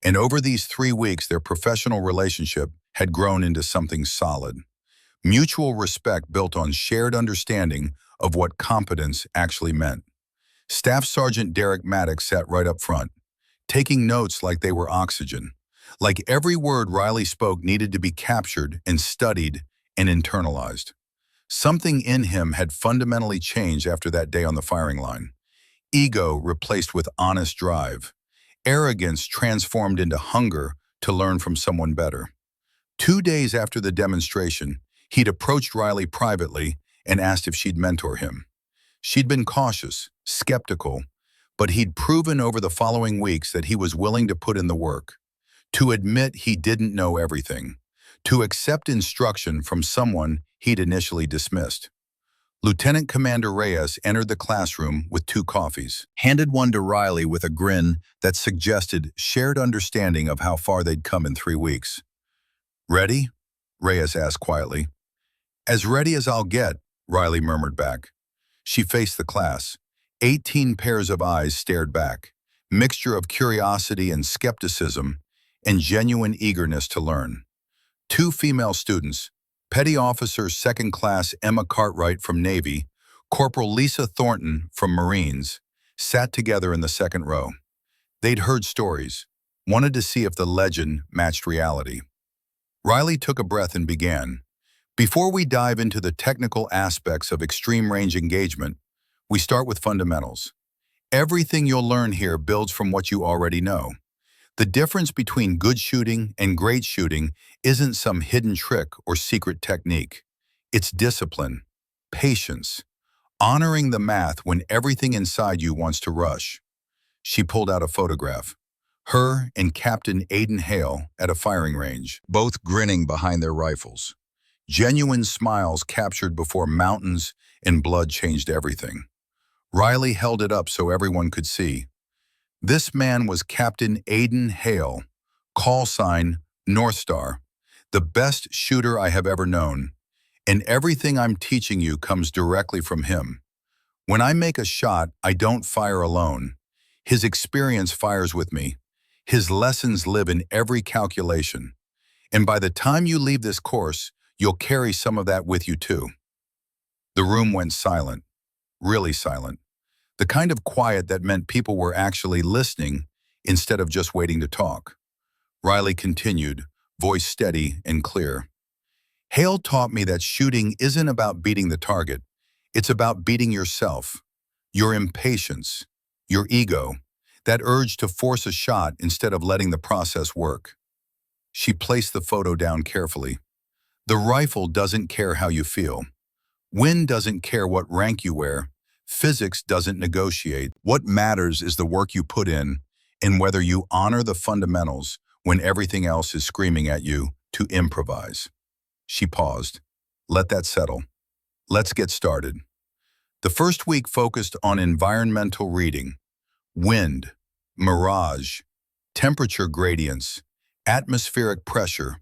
and over these 3 weeks their professional relationship had grown into something solid. Mutual respect built on shared understanding of what competence actually meant. Staff Sergeant Derek Maddox sat right up front, taking notes like they were oxygen, like every word Riley spoke needed to be captured and studied and internalized. Something in him had fundamentally changed after that day on the firing line. Ego replaced with honest drive. Arrogance transformed into hunger to learn from someone better. 2 days after the demonstration, he'd approached Riley privately and asked if she'd mentor him. She'd been cautious, skeptical, but he'd proven over the following weeks that he was willing to put in the work, to admit he didn't know everything, to accept instruction from someone he'd initially dismissed. Lieutenant Commander Reyes entered the classroom with 2 coffees, handed one to Riley with a grin that suggested shared understanding of how far they'd come in 3 weeks. "Ready?" Reyes asked quietly. "As ready as I'll get," Riley murmured back. She faced the class. 18 pairs of eyes stared back, mixture of curiosity and skepticism, and genuine eagerness to learn. 2 female students, Petty Officer Second Class Emma Cartwright from Navy, Corporal Lisa Thornton from Marines, sat together in the second row. They'd heard stories, wanted to see if the legend matched reality. Riley took a breath and began. "Before we dive into the technical aspects of extreme range engagement, we start with fundamentals. Everything you'll learn here builds from what you already know. The difference between good shooting and great shooting isn't some hidden trick or secret technique. It's discipline, patience, honoring the math when everything inside you wants to rush." She pulled out a photograph. Her and Captain Aiden Hale at a firing range, both grinning behind their rifles. Genuine smiles captured before mountains and blood changed everything. Riley held it up so everyone could see. This man was Captain Aiden Hale, call sign North Star, the best shooter I have ever known, and everything I'm teaching you comes directly from him. When I make a shot, I don't fire alone. His experience fires with me. His lessons live in every calculation. And by the time you leave this course, you'll carry some of that with you too. The room went silent, really silent. The kind of quiet that meant people were actually listening instead of just waiting to talk. Riley continued, voice steady and clear. "Hale taught me that shooting isn't about beating the target. It's about beating yourself, your impatience, your ego, that urge to force a shot instead of letting the process work." She placed the photo down carefully. "The rifle doesn't care how you feel. Wind doesn't care what rank you wear. Physics doesn't negotiate. What matters is the work you put in and whether you honor the fundamentals when everything else is screaming at you to improvise." She paused. "Let that settle. Let's get started." The first week focused on environmental reading, wind, mirage, temperature gradients, atmospheric pressure,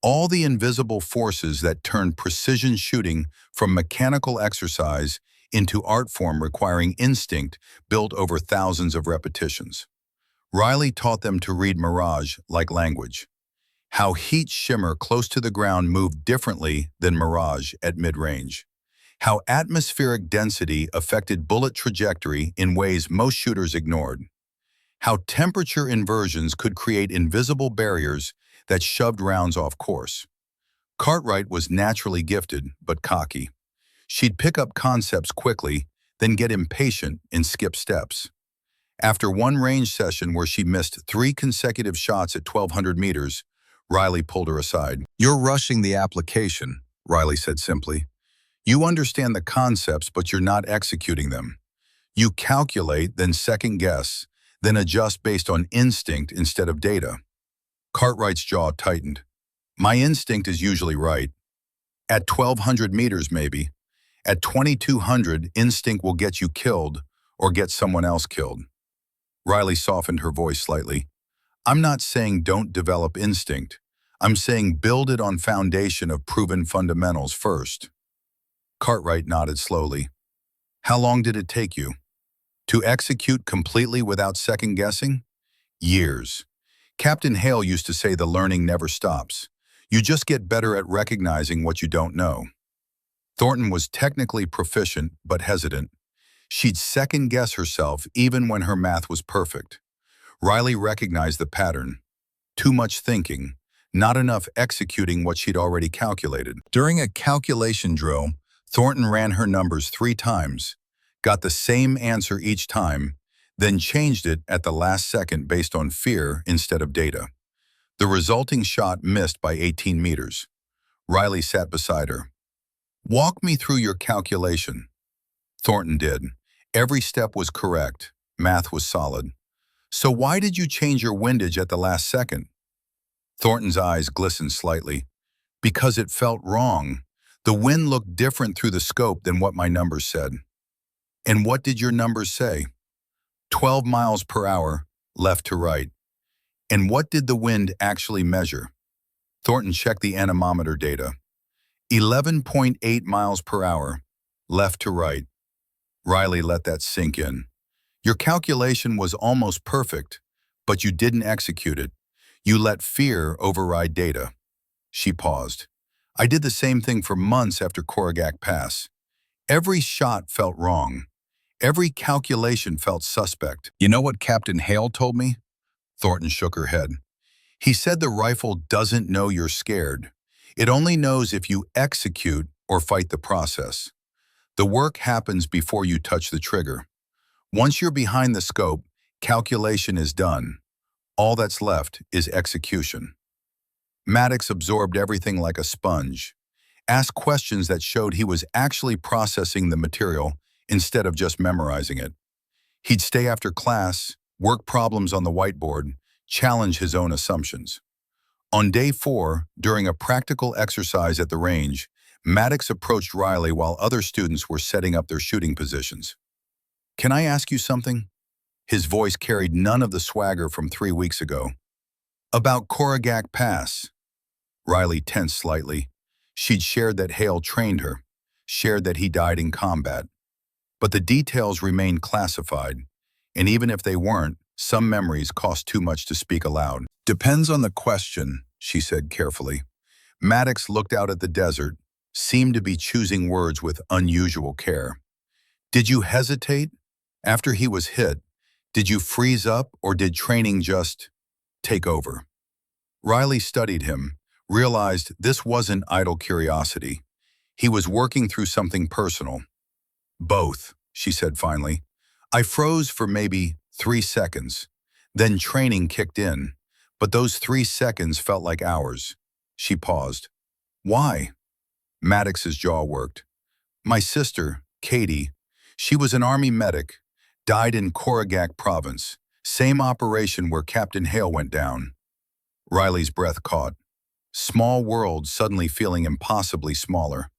all the invisible forces that turn precision shooting from mechanical exercise into art form requiring instinct built over thousands of repetitions. Riley taught them to read mirage like language. How heat shimmer close to the ground moved differently than mirage at mid-range. How atmospheric density affected bullet trajectory in ways most shooters ignored. How temperature inversions could create invisible barriers that shoved rounds off course. Cartwright was naturally gifted, but cocky. She'd pick up concepts quickly, then get impatient and skip steps. After one range session where she missed 3 consecutive shots at 1,200 meters, Riley pulled her aside. "You're rushing the application," Riley said simply. "You understand the concepts, but you're not executing them. You calculate, then second guess, then adjust based on instinct instead of data." Cartwright's jaw tightened. "My instinct is usually right. At 1,200 meters, maybe. At 2,200, instinct will get you killed or get someone else killed." Riley softened her voice slightly. "I'm not saying don't develop instinct. I'm saying build it on foundation of proven fundamentals first." Cartwright nodded slowly. "How long did it take you? To execute completely without second guessing?" "Years. Captain Hale used to say the learning never stops. You just get better at recognizing what you don't know." Thornton was technically proficient but hesitant. She'd second-guess herself even when her math was perfect. Riley recognized the pattern. Too much thinking, not enough executing what she'd already calculated. During a calculation drill, Thornton ran her numbers 3 times, got the same answer each time, then changed it at the last second based on fear instead of data. The resulting shot missed by 18 meters. Riley sat beside her. "Walk me through your calculation." Thornton did. Every step was correct. Math was solid. So why did you change your windage at the last second? Thornton's eyes glistened slightly. Because it felt wrong. The wind looked different through the scope than what my numbers said. And what did your numbers say? 12 miles per hour, left to right. And what did the wind actually measure? Thornton checked the anemometer data. 11.8 miles per hour, left to right. Riley let that sink in. Your calculation was almost perfect, but you didn't execute it. You let fear override data. She paused. I did the same thing for months after Korogak Pass. Every shot felt wrong. Every calculation felt suspect. You know what Captain Hale told me? Thornton shook her head. He said the rifle doesn't know you're scared. It only knows if you execute or fight the process. The work happens before you touch the trigger. Once you're behind the scope, calculation is done. All that's left is execution. Maddox absorbed everything like a sponge, asked questions that showed he was actually processing the material instead of just memorizing it. He'd stay after class, work problems on the whiteboard, challenge his own assumptions. On day 4, during a practical exercise at the range, Maddox approached Riley while other students were setting up their shooting positions. Can I ask you something? His voice carried none of the swagger from 3 weeks ago. About Korogak Pass. Riley tensed slightly. She'd shared that Hale trained her, shared that he died in combat. But the details remained classified, and even if they weren't, some memories cost too much to speak aloud. Depends on the question, she said carefully. Maddox looked out at the desert, seemed to be choosing words with unusual care. Did you hesitate? After he was hit, did you freeze up or did training just take over? Riley studied him, realized this wasn't idle curiosity. He was working through something personal. Both, she said finally. I froze for maybe 3 seconds. Then training kicked in, but those 3 seconds felt like hours. She paused. Why? Maddox's jaw worked. My sister, Katie, she was an Army medic, died in Korogak Province, same operation where Captain Hale went down. Riley's breath caught. Small world suddenly feeling impossibly smaller.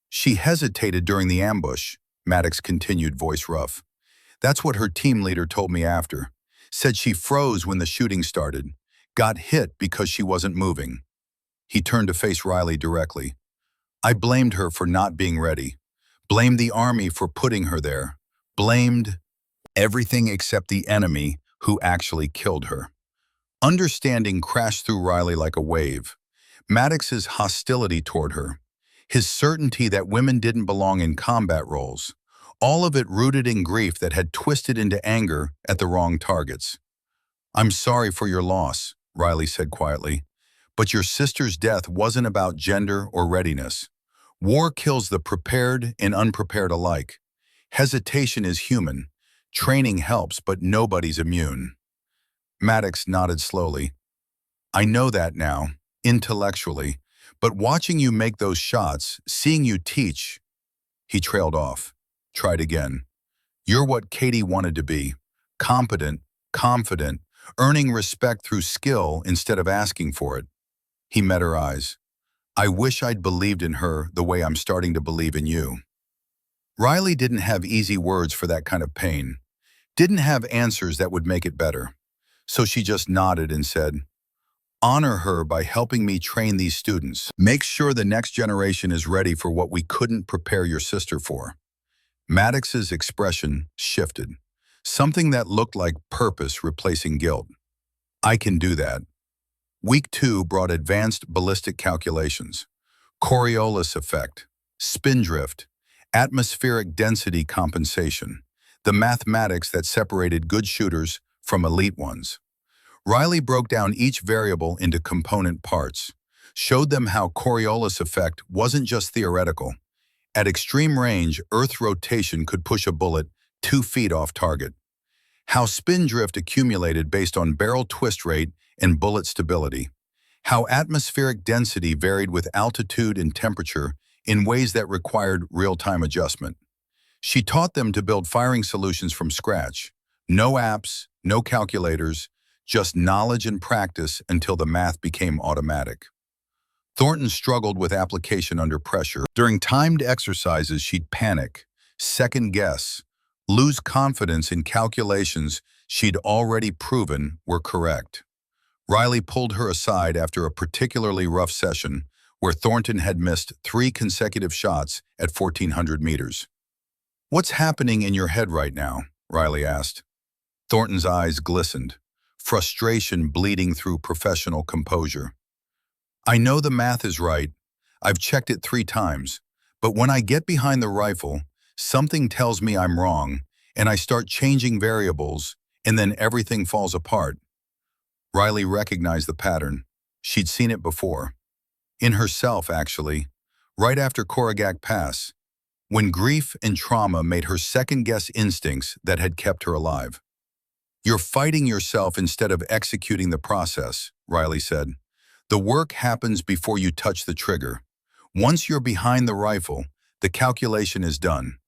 She hesitated during the ambush, Maddox continued, voice rough. That's what her team leader told me after. Said she froze when the shooting started, got hit because she wasn't moving. He turned to face Riley directly. I blamed her for not being ready. Blamed the Army for putting her there. Blamed everything except the enemy who actually killed her. Understanding crashed through Riley like a wave. Maddox's hostility toward her, his certainty that women didn't belong in combat roles, all of it rooted in grief that had twisted into anger at the wrong targets. I'm sorry for your loss, Riley said quietly, but your sister's death wasn't about gender or readiness. War kills the prepared and unprepared alike. Hesitation is human. Training helps, but nobody's immune. Maddox nodded slowly. I know that now, intellectually, but watching you make those shots, seeing you teach, he trailed off. Tried again. You're what Katie wanted to be. Competent, confident, earning respect through skill instead of asking for it. He met her eyes. I wish I'd believed in her the way I'm starting to believe in you. Riley didn't have easy words for that kind of pain. Didn't have answers that would make it better. So she just nodded and said, honor her by helping me train these students. Make sure the next generation is ready for what we couldn't prepare your sister for. Maddox's expression shifted. Something that looked like purpose replacing guilt. I can do that. Week 2 brought advanced ballistic calculations, Coriolis effect, spindrift, atmospheric density compensation, the mathematics that separated good shooters from elite ones. Riley broke down each variable into component parts, showed them how Coriolis effect wasn't just theoretical. At extreme range, Earth rotation could push a bullet 2 feet off target. How spindrift accumulated based on barrel twist rate and bullet stability. How atmospheric density varied with altitude and temperature in ways that required real-time adjustment. She taught them to build firing solutions from scratch, No apps, no calculators, just knowledge and practice until the math became automatic. Thornton struggled with application under pressure. During timed exercises, she'd panic, second guess, lose confidence in calculations she'd already proven were correct. Riley pulled her aside after a particularly rough session where Thornton had missed 3 consecutive shots at 1,400 meters. "What's happening in your head right now?" Riley asked. Thornton's eyes glistened, frustration bleeding through professional composure. "I know the math is right. I've checked it 3 times. But when I get behind the rifle, something tells me I'm wrong, and I start changing variables, and then everything falls apart." Riley recognized the pattern. She'd seen it before. In herself, actually, right after Korigak Pass, when grief and trauma made her second-guess instincts that had kept her alive. "You're fighting yourself instead of executing the process," Riley said. "The work happens before you touch the trigger. Once you're behind the rifle, the calculation is done.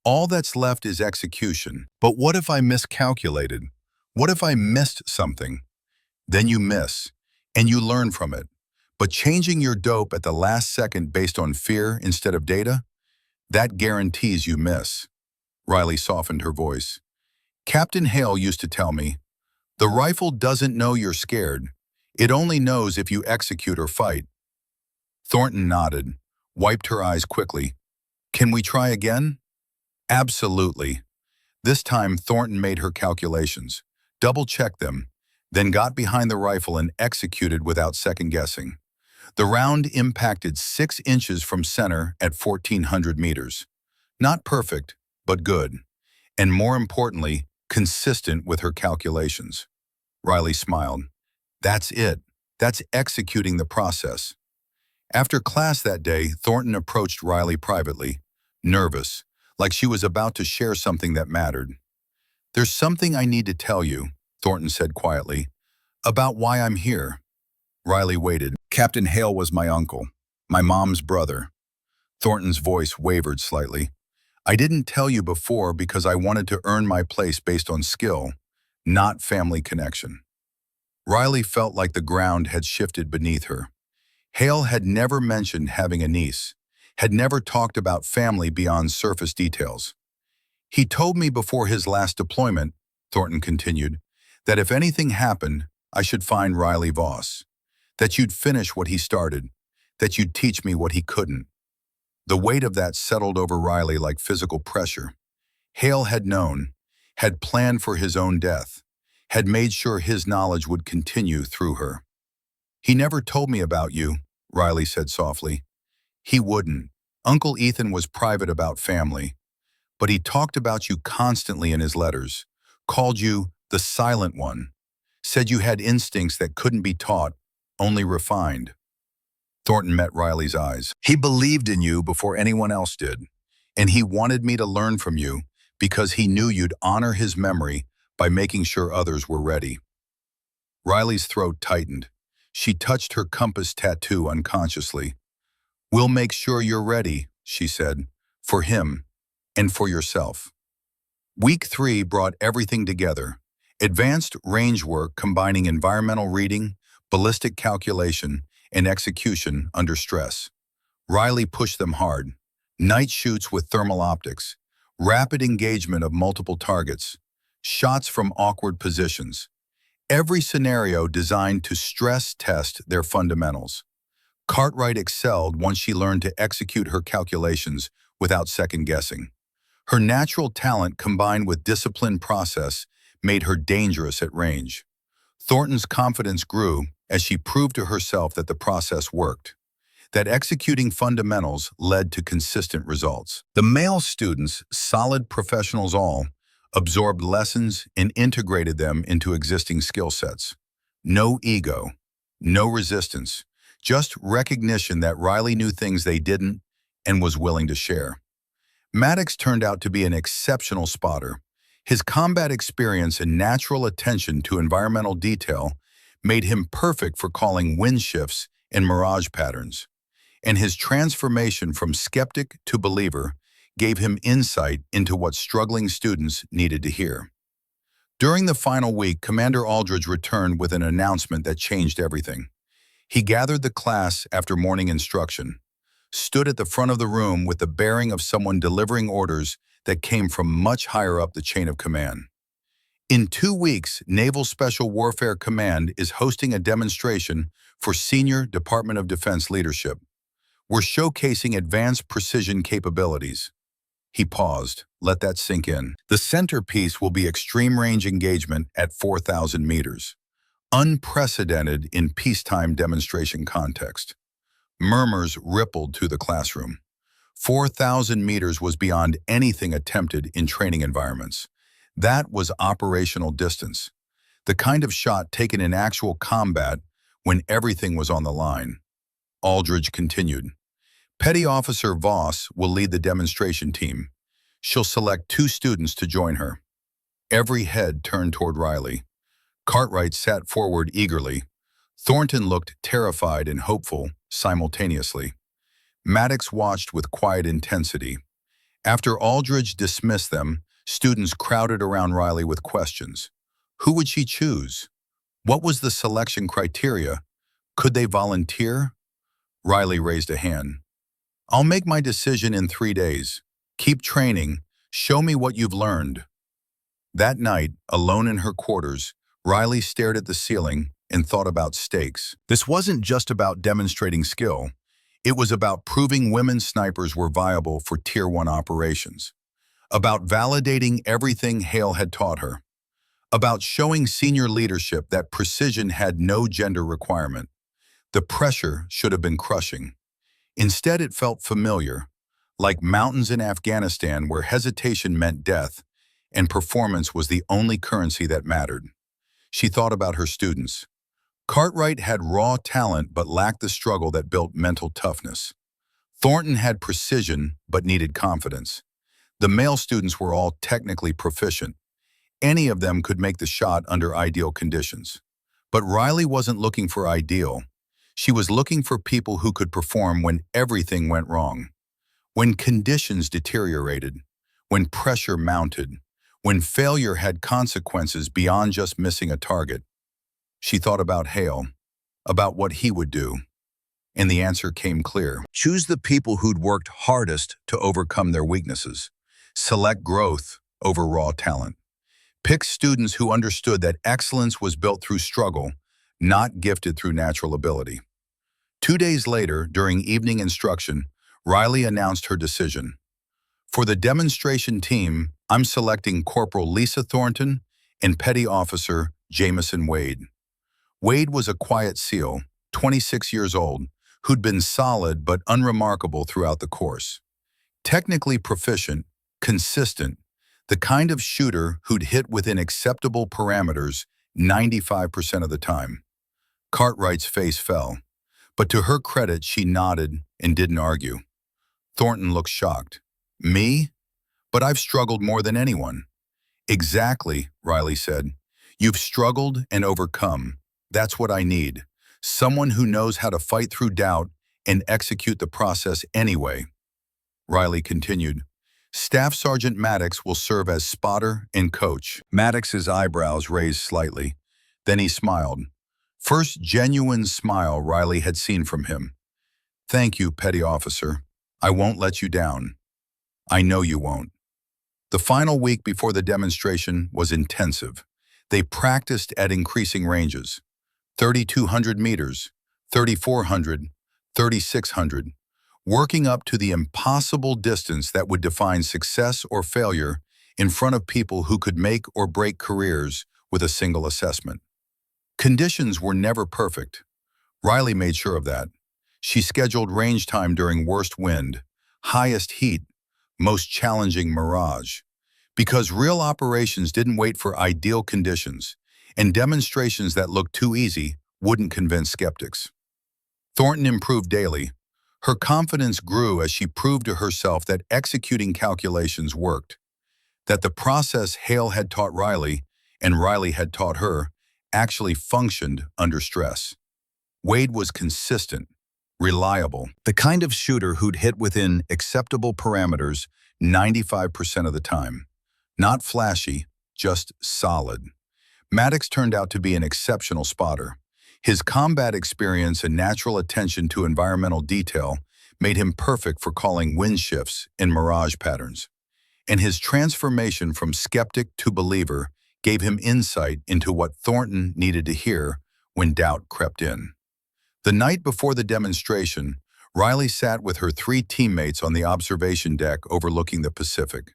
All that's left is execution. But what if I miscalculated? What if I missed something?" Then you miss, and you learn from it. But changing your dope at the last second based on fear instead of data, that guarantees you miss. Riley softened her voice. "Captain Hale used to tell me, the rifle doesn't know you're scared. It only knows if you execute or fight." Thornton nodded, wiped her eyes quickly. "Can we try again?" "Absolutely." This time Thornton made her calculations, double-checked them, then got behind the rifle and executed without second-guessing. The round impacted 6 inches from center at 1,400 meters. Not perfect, but good. And more importantly, consistent with her calculations. Riley smiled. "That's it. That's executing the process." After class that day, Thornton approached Riley privately, nervous, like she was about to share something that mattered. "There's something I need to tell you," Thornton said quietly, "about why I'm here." Riley waited. "Captain Hale was my uncle, my mom's brother." Thornton's voice wavered slightly. "I didn't tell you before because I wanted to earn my place based on skill, not family connection." Riley felt like the ground had shifted beneath her. Hale had never mentioned having a niece, had never talked about family beyond surface details. "He told me before his last deployment," Thornton continued, "that if anything happened, I should find Riley Voss. That you'd finish what he started, that you'd teach me what he couldn't." The weight of that settled over Riley like physical pressure. Hale had known, had planned for his own death, had made sure his knowledge would continue through her. "He never told me about you," Riley said softly. "He wouldn't. Uncle Ethan was private about family. But he talked about you constantly in his letters, called you the silent one, said you had instincts that couldn't be taught, only refined." Thornton met Riley's eyes. "He believed in you before anyone else did, and he wanted me to learn from you because he knew you'd honor his memory by making sure others were ready." Riley's throat tightened. She touched her compass tattoo unconsciously. "We'll make sure you're ready," she said, "for him and for yourself." Week 3 brought everything together. Advanced range work combining environmental reading, ballistic calculation, and execution under stress. Riley pushed them hard. Night shoots with thermal optics, rapid engagement of multiple targets, shots from awkward positions. Every scenario designed to stress test their fundamentals. Cartwright excelled once she learned to execute her calculations without second-guessing. Her natural talent combined with disciplined process made her dangerous at range. Thornton's confidence grew as she proved to herself that the process worked, that executing fundamentals led to consistent results. The male students, solid professionals all, absorbed lessons and integrated them into existing skill sets. No ego, no resistance, just recognition that Riley knew things they didn't and was willing to share. Maddox turned out to be an exceptional spotter. His combat experience and natural attention to environmental detail made him perfect for calling wind shifts and mirage patterns. And his transformation from skeptic to believer gave him insight into what struggling students needed to hear. During the final week, Commander Aldridge returned with an announcement that changed everything. He gathered the class after morning instruction, stood at the front of the room with the bearing of someone delivering orders that came from much higher up the chain of command. In 2 weeks, Naval Special Warfare Command is hosting a demonstration for senior Department of Defense leadership. We're showcasing advanced precision capabilities. He paused. Let that sink in. The centerpiece will be extreme range engagement at 4,000 meters, unprecedented in peacetime demonstration context. Murmurs rippled through the classroom. 4,000 meters was beyond anything attempted in training environments. That was operational distance, the kind of shot taken in actual combat when everything was on the line. Aldridge continued. Petty Officer Voss will lead the demonstration team. She'll select 2 students to join her. Every head turned toward Riley. Cartwright sat forward eagerly. Thornton looked terrified and hopeful simultaneously. Maddox watched with quiet intensity. After Aldridge dismissed them, students crowded around Riley with questions. Who would she choose? What was the selection criteria? Could they volunteer? Riley raised a hand. I'll make my decision in 3 days. Keep training. Show me what you've learned. That night, alone in her quarters, Riley stared at the ceiling and thought about stakes. This wasn't just about demonstrating skill. It was about proving women snipers were viable for Tier 1 operations. About validating everything Hale had taught her. About showing senior leadership that precision had no gender requirement. The pressure should have been crushing. Instead, it felt familiar, like mountains in Afghanistan where hesitation meant death and performance was the only currency that mattered. She thought about her students. Cartwright had raw talent but lacked the struggle that built mental toughness. Thornton had precision but needed confidence. The male students were all technically proficient. Any of them could make the shot under ideal conditions. But Riley wasn't looking for ideal. She was looking for people who could perform when everything went wrong. When conditions deteriorated, when pressure mounted, when failure had consequences beyond just missing a target. She thought about Hale, about what he would do. And the answer came clear. Choose the people who'd worked hardest to overcome their weaknesses. Select growth over raw talent. Pick students who understood that excellence was built through struggle, not gifted through natural ability. 2 days later, during evening instruction, Riley announced her decision. For the demonstration team, I'm selecting Corporal Lisa Thornton and Petty Officer Jamison Wade. Wade was a quiet SEAL, 26 years old, who'd been solid but unremarkable throughout the course. Technically proficient, consistent, the kind of shooter who'd hit within acceptable parameters 95% of the time. Cartwright's face fell, but to her credit, she nodded and didn't argue. Thornton looked shocked. Me? But I've struggled more than anyone. Exactly, Riley said. You've struggled and overcome. That's what I need. Someone who knows how to fight through doubt and execute the process anyway. Riley continued. Staff Sergeant Maddox will serve as spotter and coach. Maddox's eyebrows raised slightly. Then he smiled. First genuine smile Riley had seen from him. Thank you, Petty Officer. I won't let you down. I know you won't. The final week before the demonstration was intensive. They practiced at increasing ranges. 3,200 meters, 3,400, 3,600, working up to the impossible distance that would define success or failure in front of people who could make or break careers with a single assessment. Conditions were never perfect. Riley made sure of that. She scheduled range time during worst wind, highest heat, most challenging mirage. Because real operations didn't wait for ideal conditions, and demonstrations that looked too easy wouldn't convince skeptics. Thornton improved daily. Her confidence grew as she proved to herself that executing calculations worked, that the process Hale had taught Riley, and Riley had taught her, actually functioned under stress. Wade was consistent, reliable, the kind of shooter who'd hit within acceptable parameters 95% of the time. Not flashy, just solid. Maddox turned out to be an exceptional spotter. His combat experience and natural attention to environmental detail made him perfect for calling wind shifts and mirage patterns. And his transformation from skeptic to believer gave him insight into what Thornton needed to hear when doubt crept in. The night before the demonstration, Riley sat with her 3 teammates on the observation deck overlooking the Pacific.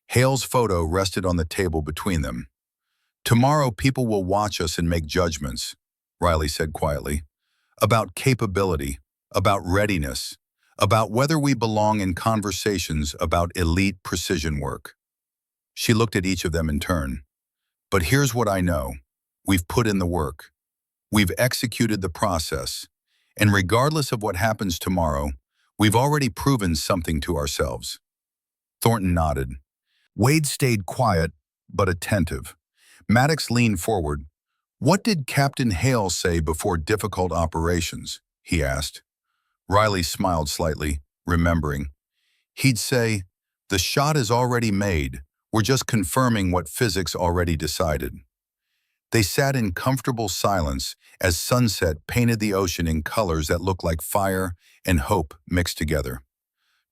Hale's photo rested on the table between them. "Tomorrow people will watch us and make judgments," Riley said quietly, "about capability, about readiness, about whether we belong in conversations about elite precision work." She looked at each of them in turn. "But here's what I know. We've put in the work. We've executed the process. And regardless of what happens tomorrow, we've already proven something to ourselves." Thornton nodded. Wade stayed quiet, but attentive. Maddox leaned forward. "What did Captain Hale say before difficult operations?" he asked. Riley smiled slightly, remembering. He'd say, "The shot is already made. We're just confirming what physics already decided." They sat in comfortable silence as sunset painted the ocean in colors that looked like fire and hope mixed together.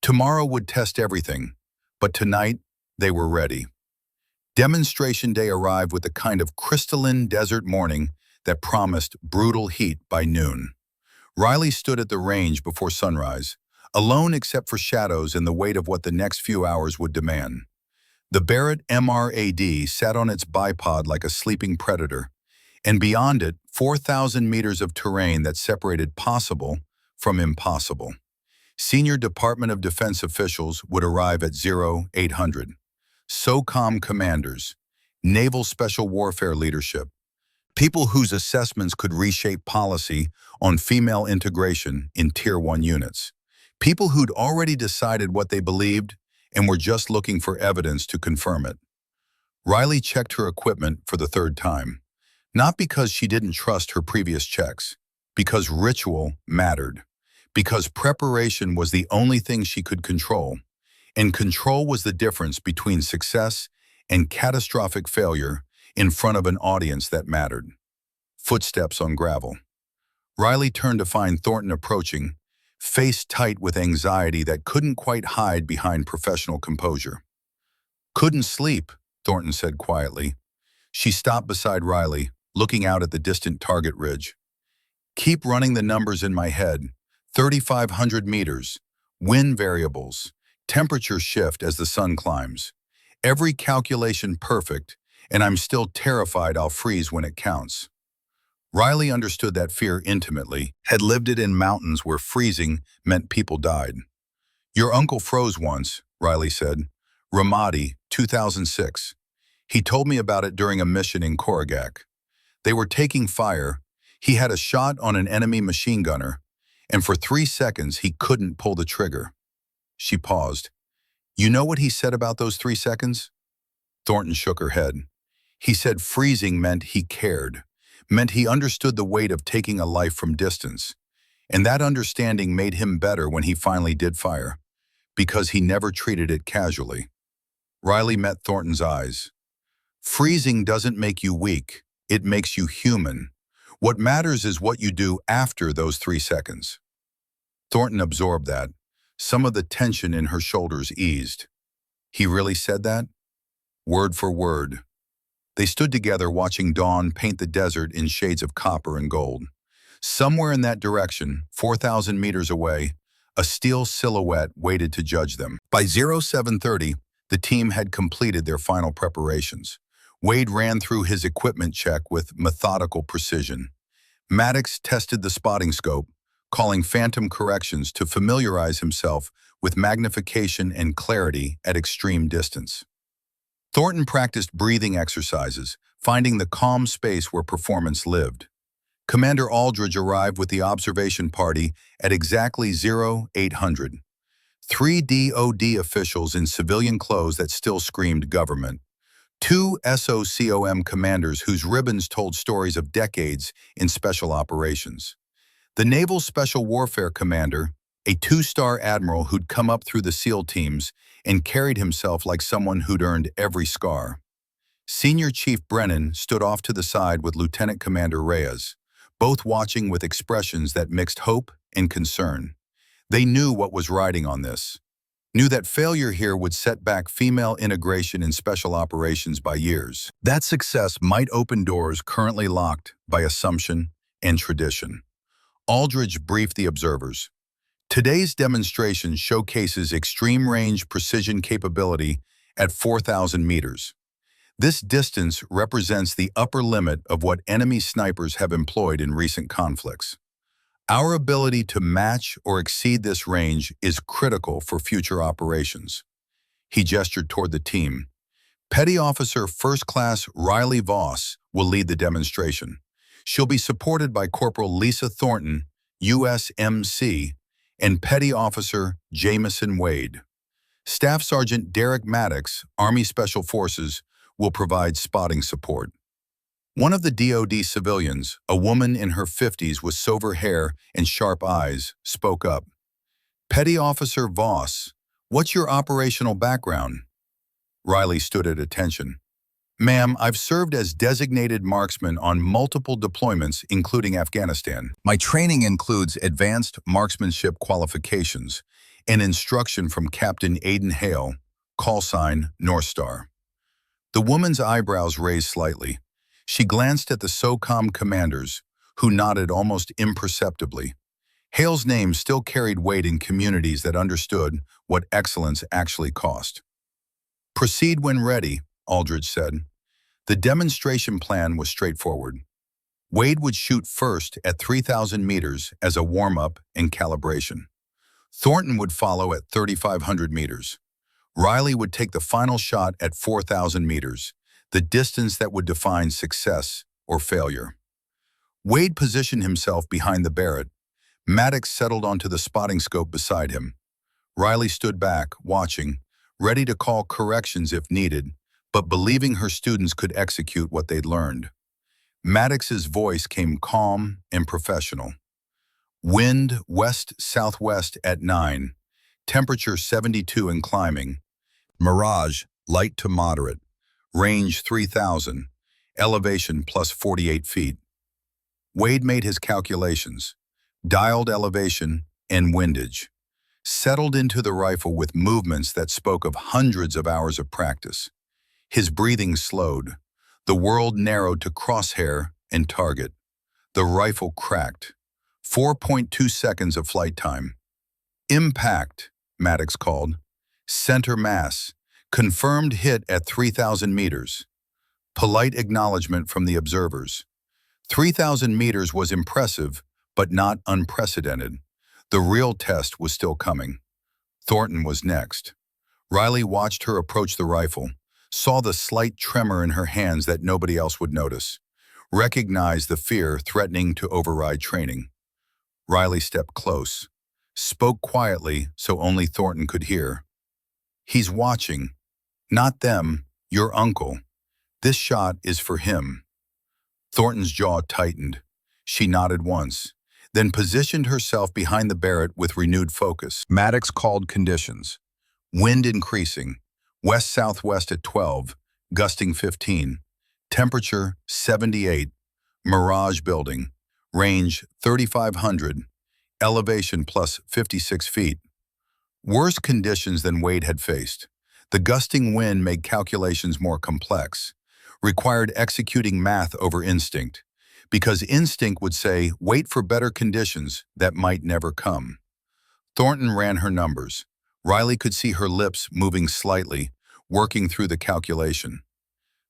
Tomorrow would test everything, but tonight they were ready. Demonstration day arrived with a kind of crystalline desert morning that promised brutal heat by noon. Riley stood at the range before sunrise, alone except for shadows and the weight of what the next few hours would demand. The Barrett MRAD sat on its bipod like a sleeping predator, and beyond it, 4,000 meters of terrain that separated possible from impossible. Senior Department of Defense officials would arrive at 0800. SOCOM commanders, Naval Special Warfare leadership, people whose assessments could reshape policy on female integration in Tier 1 units, people who'd already decided what they believed and were just looking for evidence to confirm it. Riley checked her equipment for the 3rd time, not because she didn't trust her previous checks, because ritual mattered, because preparation was the only thing she could control, and control was the difference between success and catastrophic failure in front of an audience that mattered. Footsteps on gravel. Riley turned to find Thornton approaching, face tight with anxiety that couldn't quite hide behind professional composure. "Couldn't sleep," Thornton said quietly. She stopped beside Riley, looking out at the distant target ridge. "Keep running the numbers in my head. 3,500 meters, wind variables, temperature shift as the sun climbs. Every calculation perfect, and I'm still terrified I'll freeze when it counts." Riley understood that fear intimately, had lived it in mountains where freezing meant people died. "Your uncle froze once," Riley said. "Ramadi, 2006. He told me about it during a mission in Korigak. They were taking fire. He had a shot on an enemy machine gunner, and for 3 seconds he couldn't pull the trigger." She paused. "You know what he said about those 3 seconds?" Thornton shook her head. "He said freezing meant he cared, meant he understood the weight of taking a life from distance. And that understanding made him better when he finally did fire, because he never treated it casually." Riley met Thornton's eyes. "Freezing doesn't make you weak, it makes you human. What matters is what you do after those 3 seconds." Thornton absorbed that. Some of the tension in her shoulders eased. He really said that? Word for word. They stood together watching dawn paint the desert in shades of copper and gold. Somewhere in that direction, 4,000 meters away, a steel silhouette waited to judge them. By 0730, the team had completed their final preparations. Wade ran through his equipment check with methodical precision. Maddox tested the spotting scope, calling phantom corrections to familiarize himself with magnification and clarity at extreme distance. Thornton practiced breathing exercises, finding the calm space where performance lived. Commander Aldridge arrived with the observation party at exactly 0800. 3 DoD officials in civilian clothes that still screamed government. 2 SOCOM commanders whose ribbons told stories of decades in special operations. The Naval Special Warfare Commander, a 2-star admiral who'd come up through the SEAL teams and carried himself like someone who'd earned every scar. Senior Chief Brennan stood off to the side with Lieutenant Commander Reyes, both watching with expressions that mixed hope and concern. They knew what was riding on this, knew that failure here would set back female integration in special operations by years. That success might open doors currently locked by assumption and tradition. Aldridge briefed the observers. Today's demonstration showcases extreme-range precision capability at 4,000 meters. This distance represents the upper limit of what enemy snipers have employed in recent conflicts. Our ability to match or exceed this range is critical for future operations. He gestured toward the team. Petty Officer First Class Riley Voss will lead the demonstration. She'll be supported by Corporal Lisa Thornton, USMC, and Petty Officer Jamison Wade. Staff Sergeant Derek Maddox, Army Special Forces, will provide spotting support. One of the DoD civilians, a woman in her 50s with silver hair and sharp eyes, spoke up. Petty Officer Voss, what's your operational background? Riley stood at attention. Ma'am, I've served as designated marksman on multiple deployments, including Afghanistan. My training includes advanced marksmanship qualifications and instruction from Captain Aiden Hale, callsign North Star. The woman's eyebrows raised slightly. She glanced at the SOCOM commanders, who nodded almost imperceptibly. Hale's name still carried weight in communities that understood what excellence actually cost. Proceed when ready, Aldridge said. The demonstration plan was straightforward. Wade would shoot first at 3,000 meters as a warm-up and calibration. Thornton would follow at 3,500 meters. Riley would take the final shot at 4,000 meters, the distance that would define success or failure. Wade positioned himself behind the Barrett. Maddox settled onto the spotting scope beside him. Riley stood back, watching, ready to call corrections if needed, but believing her students could execute what they'd learned. Maddox's voice came calm and professional. Wind west-southwest at 9, temperature 72 and climbing. Mirage, light to moderate. Range 3,000, elevation plus 48 feet. Wade made his calculations, dialed elevation and windage, settled into the rifle with movements that spoke of hundreds of hours of practice. His breathing slowed. The world narrowed to crosshair and target. The rifle cracked. 4.2 seconds of flight time. Impact, Maddox called. Center mass. Confirmed hit at 3,000 meters. Polite acknowledgement from the observers. 3,000 meters was impressive, but not unprecedented. The real test was still coming. Thornton was next. Riley watched her approach the rifle, saw the slight tremor in her hands that nobody else would notice, recognized the fear threatening to override training. Riley stepped close, spoke quietly so only Thornton could hear. He's watching. Not them, your uncle. This shot is for him. Thornton's jaw tightened. She nodded once, then positioned herself behind the Barrett with renewed focus. Maddox called conditions. Wind increasing. West-southwest at 12, gusting 15. Temperature 78. Mirage building. Range 3,500. Elevation plus 56 feet. Worse conditions than Wade had faced. The gusting wind made calculations more complex, required executing math over instinct, because instinct would say, wait for better conditions that might never come. Thornton ran her numbers. Riley could see her lips moving slightly, working through the calculation.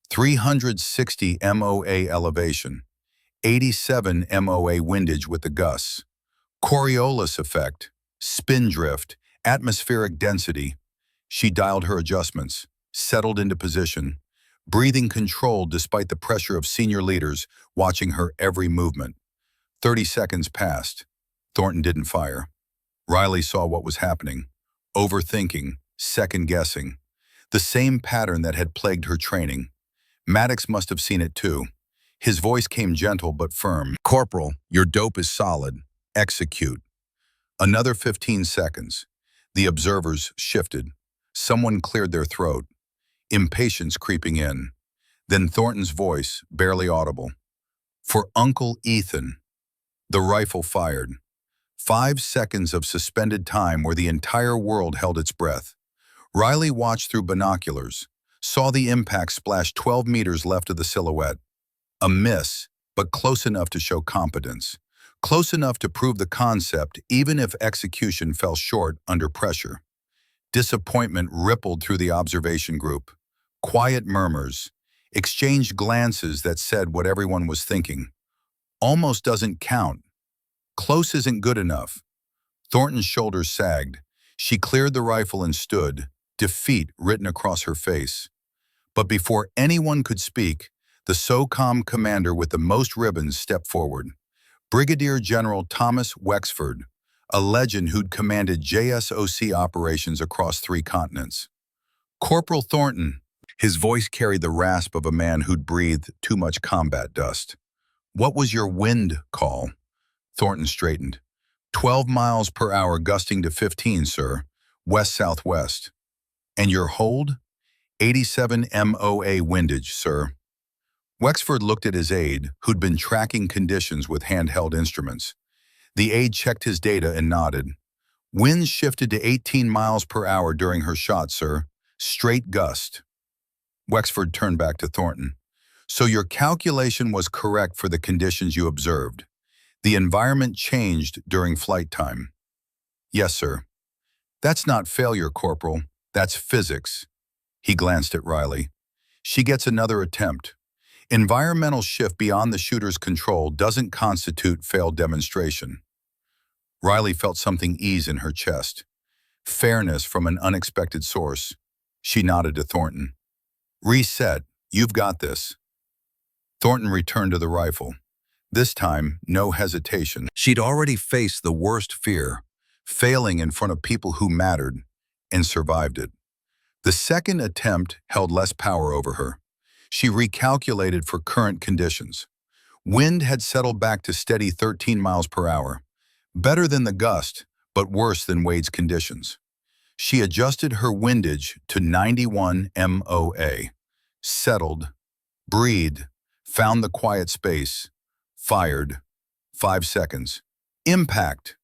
360 MOA elevation, 87 MOA windage with the gusts, Coriolis effect, spin drift, atmospheric density. She dialed her adjustments, settled into position, breathing controlled despite the pressure of senior leaders watching her every movement. 30 seconds passed. Thornton didn't fire. Riley saw what was happening, overthinking, second-guessing, the same pattern that had plagued her training. Maddox must have seen it too. His voice came gentle but firm. Corporal, your dope is solid. Execute. Another 15 seconds. The observers shifted. Someone cleared their throat. Impatience creeping in. Then Thornton's voice, barely audible. For Uncle Ethan. The rifle fired. 5 seconds of suspended time where the entire world held its breath. Riley watched through binoculars, saw the impact splash 12 meters left of the silhouette. A miss, but close enough to show competence. Close enough to prove the concept even if execution fell short under pressure. Disappointment rippled through the observation group. Quiet murmurs, exchanged glances that said what everyone was thinking. Almost doesn't count. Close isn't good enough. Thornton's shoulders sagged. She cleared the rifle and stood, defeat written across her face. But before anyone could speak, the SOCOM commander with the most ribbons stepped forward. Brigadier General Thomas Wexford, a legend who'd commanded JSOC operations across 3 continents. Corporal Thornton, his voice carried the rasp of a man who'd breathed too much combat dust. What was your wind call? Thornton straightened. 12 miles per hour gusting to 15, sir. West-southwest. And your hold? 87 MOA windage, sir. Wexford looked at his aide, who'd been tracking conditions with handheld instruments. The aide checked his data and nodded. Winds shifted to 18 miles per hour during her shot, sir. Straight gust. Wexford turned back to Thornton. So your calculation was correct for the conditions you observed. The environment changed during flight time. Yes, sir. That's not failure, Corporal. That's physics. He glanced at Riley. She gets another attempt. Environmental shift beyond the shooter's control doesn't constitute failed demonstration. Riley felt something ease in her chest. Fairness from an unexpected source. She nodded to Thornton. Reset. You've got this. Thornton returned to the rifle. This time, no hesitation. She'd already faced the worst fear, failing in front of people who mattered, and survived it. The second attempt held less power over her. She recalculated for current conditions. Wind had settled back to steady 13 miles per hour. Better than the gust, but worse than Wade's conditions. She adjusted her windage to 91 MOA. Settled, breathed, found the quiet space. Fired. 5 seconds. Impact.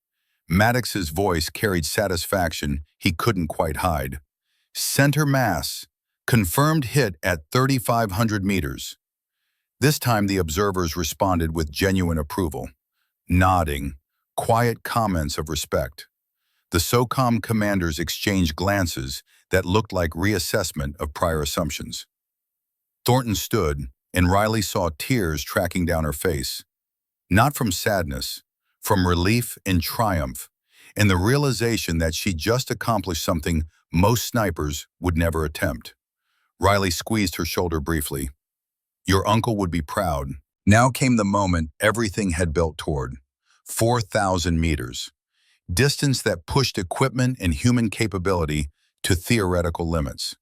Maddox's voice carried satisfaction he couldn't quite hide. Center mass. Confirmed hit at 3,500 meters. This time the observers responded with genuine approval. Nodding. Quiet comments of respect. The SOCOM commanders exchanged glances that looked like reassessment of prior assumptions. Thornton stood, and Riley saw tears tracking down her face. Not from sadness, from relief and triumph, and the realization that she just accomplished something most snipers would never attempt. Riley squeezed her shoulder briefly. Your uncle would be proud. Now came the moment everything had built toward. 4,000 meters. Distance that pushed equipment and human capability to theoretical limits.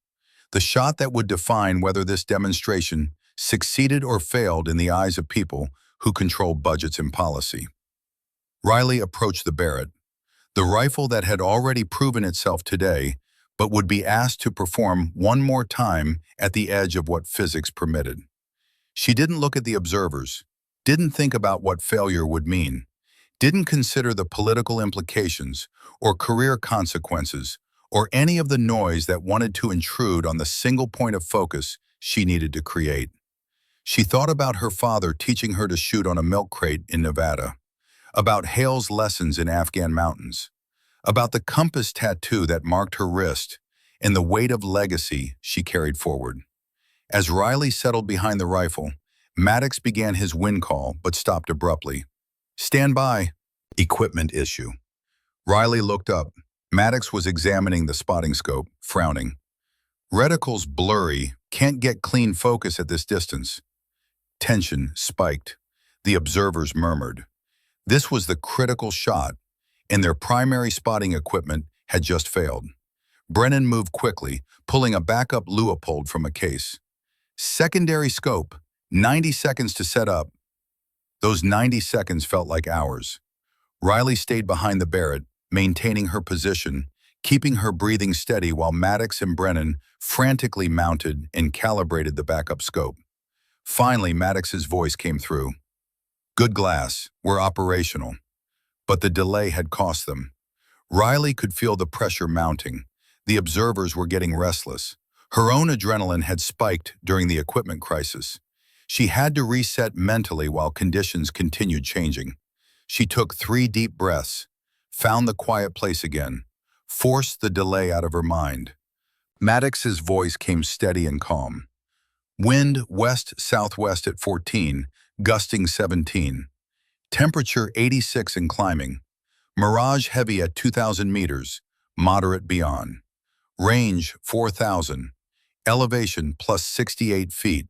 The shot that would define whether this demonstration succeeded or failed in the eyes of people who control budgets and policy. Riley approached the Barrett, the rifle that had already proven itself today, but would be asked to perform one more time at the edge of what physics permitted. She didn't look at the observers, didn't think about what failure would mean, didn't consider the political implications or career consequences or any of the noise that wanted to intrude on the single point of focus she needed to create. She thought about her father teaching her to shoot on a milk crate in Nevada, about Hale's lessons in Afghan mountains, about the compass tattoo that marked her wrist, and the weight of legacy she carried forward. As Riley settled behind the rifle, Maddox began his wind call but stopped abruptly. Stand by. Equipment issue. Riley looked up. Maddox was examining the spotting scope, frowning. Reticle's blurry, can't get clean focus at this distance. Tension spiked. The observers murmured. This was the critical shot, and their primary spotting equipment had just failed. Brennan moved quickly, pulling a backup Leupold from a case. Secondary scope, 90 seconds to set up. Those 90 seconds felt like hours. Riley stayed behind the Barrett, maintaining her position, keeping her breathing steady while Maddox and Brennan frantically mounted and calibrated the backup scope. Finally, Maddox's voice came through. Good glass, we're operational. But the delay had cost them. Riley could feel the pressure mounting. The observers were getting restless. Her own adrenaline had spiked during the equipment crisis. She had to reset mentally while conditions continued changing. She took 3 deep breaths, found the quiet place again, forced the delay out of her mind. Maddox's voice came steady and calm. Wind west-southwest at 14, gusting 17. Temperature 86 and climbing. Mirage heavy at 2,000 meters, moderate beyond. Range 4,000. Elevation plus 68 feet.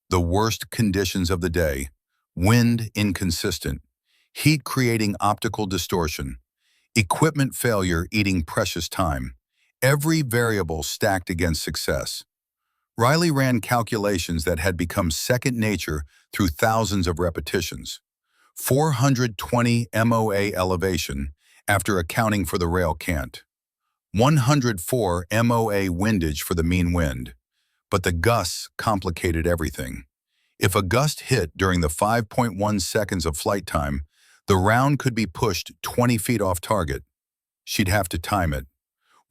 The worst conditions of the day. Wind inconsistent. Heat creating optical distortion. Equipment failure eating precious time. Every variable stacked against success. Riley ran calculations that had become second nature through thousands of repetitions. 420 MOA elevation after accounting for the rail cant. 104 MOA windage for the mean wind. But the gusts complicated everything. If a gust hit during the 5.1 seconds of flight time, the round could be pushed 20 feet off target. She'd have to time it.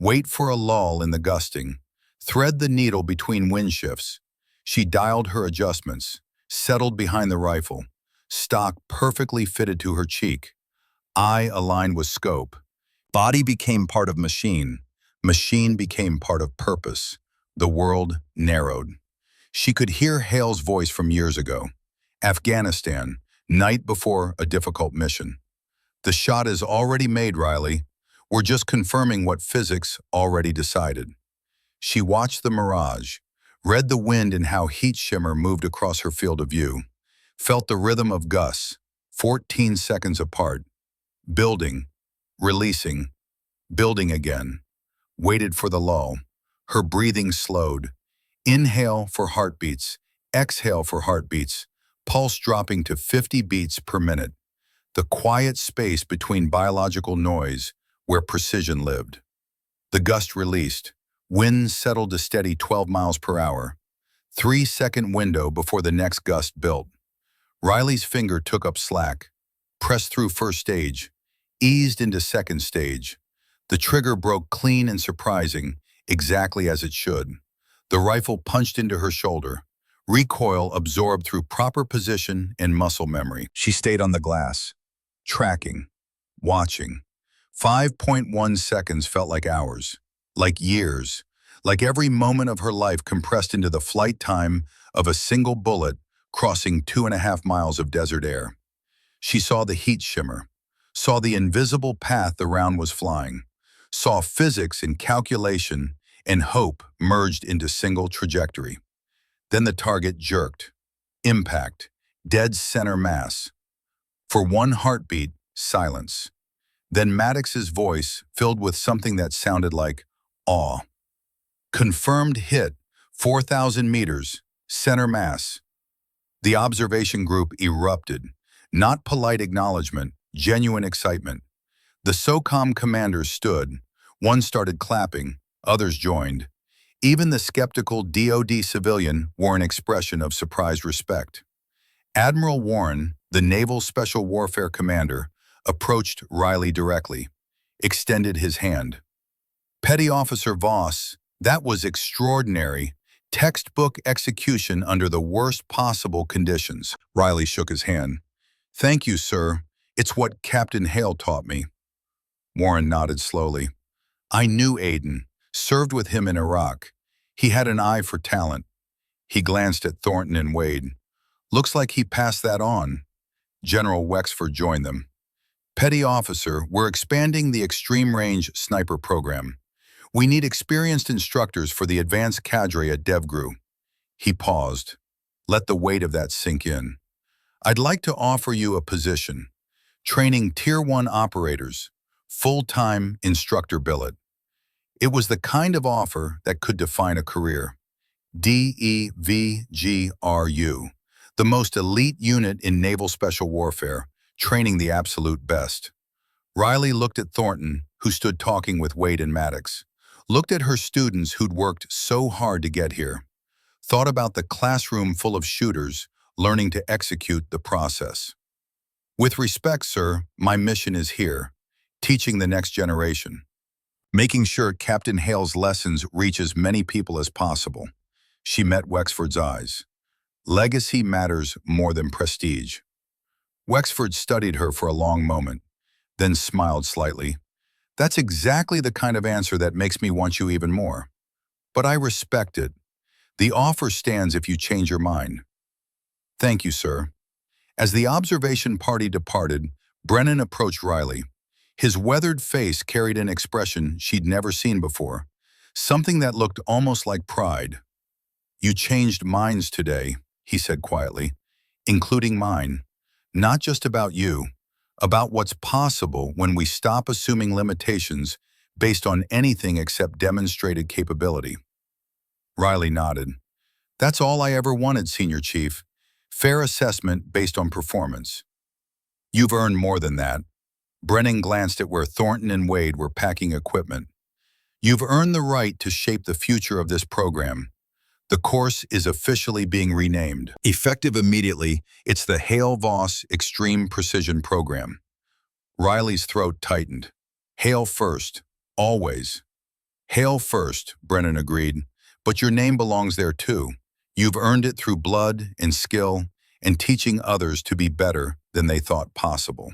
Wait for a lull in the gusting. Thread the needle between wind shifts. She dialed her adjustments, settled behind the rifle, stock perfectly fitted to her cheek, eye aligned with scope. Body became part of machine. Machine became part of purpose. The world narrowed. She could hear Hale's voice from years ago. Afghanistan, night before a difficult mission. The shot is already made, Riley. We're just confirming what physics already decided. She watched the mirage, read the wind and how heat shimmer moved across her field of view, felt the rhythm of gusts, 14 seconds apart, building, releasing, building again, waited for the lull. Her breathing slowed. Inhale for heartbeats, exhale for heartbeats, pulse dropping to 50 beats per minute. The quiet space between biological noise where precision lived. The gust released. Wind settled to steady 12 miles per hour. 3-second window before the next gust built. Riley's finger took up slack, pressed through first stage, eased into second stage. The trigger broke clean and surprising, exactly as it should. The rifle punched into her shoulder. Recoil absorbed through proper position and muscle memory. She stayed on the glass, tracking, watching. 5.1 seconds felt like hours, like years, like every moment of her life compressed into the flight time of a single bullet crossing 2.5 miles of desert air. She saw the heat shimmer, saw the invisible path the round was flying, saw physics and calculation and hope merged into single trajectory. Then the target jerked. Impact, dead center mass. For one heartbeat, silence. Then Maddox's voice filled with something that sounded like awe. Confirmed hit, 4,000 meters, center mass. The observation group erupted. Not polite acknowledgement, genuine excitement. The SOCOM commanders stood. One started clapping, others joined. Even the skeptical DoD civilian wore an expression of surprised respect. Admiral Warren, the Naval Special Warfare Commander, approached Riley directly, extended his hand. Petty Officer Voss, that was extraordinary. Textbook execution under the worst possible conditions. Riley shook his hand. Thank you, sir. It's what Captain Hale taught me. Warren nodded slowly. I knew Aiden, served with him in Iraq. He had an eye for talent. He glanced at Thornton and Wade. Looks like he passed that on. General Wexford joined them. Petty Officer, we're expanding the Extreme Range Sniper program. We need experienced instructors for the advanced cadre at DevGru. He paused. Let the weight of that sink in. I'd like to offer you a position. Training Tier 1 operators. Full-time instructor billet. It was the kind of offer that could define a career. DEVGRU, the most elite unit in naval special warfare, training the absolute best. Riley looked at Thornton, who stood talking with Wade and Maddox. Looked at her students who'd worked so hard to get here. Thought about the classroom full of shooters learning to execute the process. With respect, sir, my mission is here, teaching the next generation, making sure Captain Hale's lessons reach as many people as possible. She met Wexford's eyes. Legacy matters more than prestige. Wexford studied her for a long moment, then smiled slightly. That's exactly the kind of answer that makes me want you even more. But I respect it. The offer stands if you change your mind. Thank you, sir. As the observation party departed, Brennan approached Riley. His weathered face carried an expression she'd never seen before, something that looked almost like pride. You changed minds today, he said quietly, including mine. Not just about you, about what's possible when we stop assuming limitations based on anything except demonstrated capability. Riley nodded. That's all I ever wanted, Senior Chief. Fair assessment based on performance. You've earned more than that. Brennan glanced at where Thornton and Wade were packing equipment. You've earned the right to shape the future of this program. The course is officially being renamed. Effective immediately, it's the Hale-Voss Extreme Precision Program. Riley's throat tightened. Hale first, always. Hale first, Brennan agreed, but your name belongs there too. You've earned it through blood and skill and teaching others to be better than they thought possible.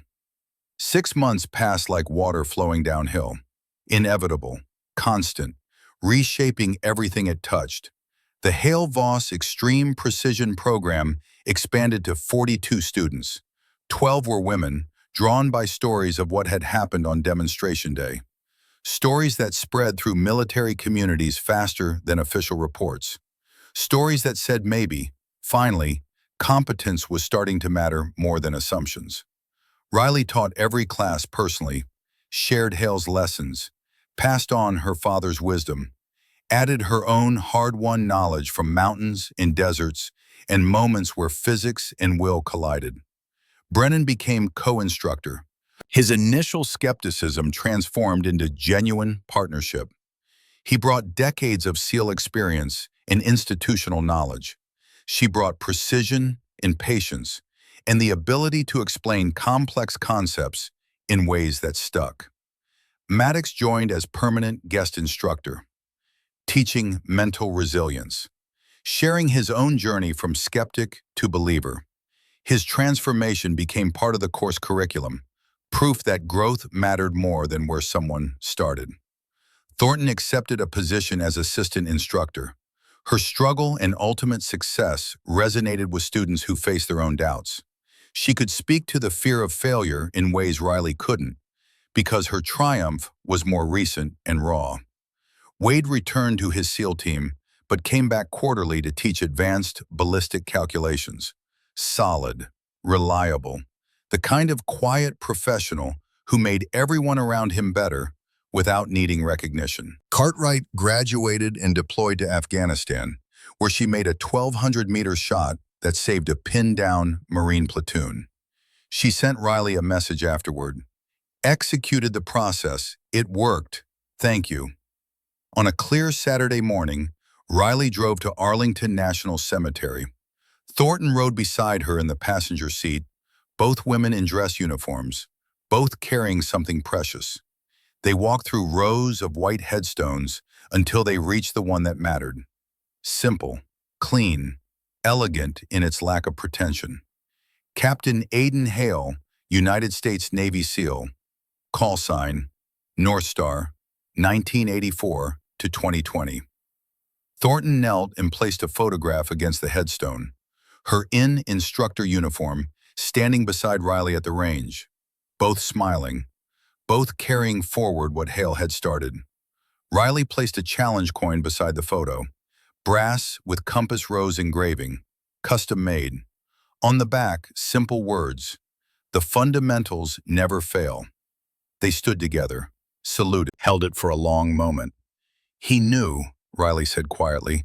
6 months passed like water flowing downhill. Inevitable, constant, reshaping everything it touched. The Hale-Voss Extreme Precision Program expanded to 42 students. 12 were women, drawn by stories of what had happened on demonstration day. Stories that spread through military communities faster than official reports. Stories that said maybe, finally, competence was starting to matter more than assumptions. Riley taught every class personally, shared Hale's lessons, passed on her father's wisdom, added her own hard-won knowledge from mountains and deserts and moments where physics and will collided. Brennan became co-instructor. His initial skepticism transformed into genuine partnership. He brought decades of SEAL experience and institutional knowledge. She brought precision and patience and the ability to explain complex concepts in ways that stuck. Maddox joined as permanent guest instructor, teaching mental resilience, sharing his own journey from skeptic to believer. His transformation became part of the course curriculum, proof that growth mattered more than where someone started. Thornton accepted a position as assistant instructor. Her struggle and ultimate success resonated with students who faced their own doubts. She could speak to the fear of failure in ways Riley couldn't, because her triumph was more recent and raw. Wade returned to his SEAL team, but came back quarterly to teach advanced ballistic calculations. Solid, reliable, the kind of quiet professional who made everyone around him better without needing recognition. Cartwright graduated and deployed to Afghanistan, where she made a 1,200-meter shot that saved a pinned-down Marine platoon. She sent Riley a message afterward. Executed the process. It worked. Thank you. On a clear Saturday morning, Riley drove to Arlington National Cemetery. Thornton rode beside her in the passenger seat, both women in dress uniforms, both carrying something precious. They walked through rows of white headstones until they reached the one that mattered. Simple, clean, elegant in its lack of pretension. Captain Aiden Hale, United States Navy SEAL. Call sign, North Star, 1984 to 2020. Thornton knelt and placed a photograph against the headstone, her instructor uniform, standing beside Riley at the range, both smiling, both carrying forward what Hale had started. Riley placed a challenge coin beside the photo, brass with compass rose engraving, custom made. On the back, simple words, the fundamentals never fail. They stood together, saluted, held it for a long moment. He knew, Riley said quietly,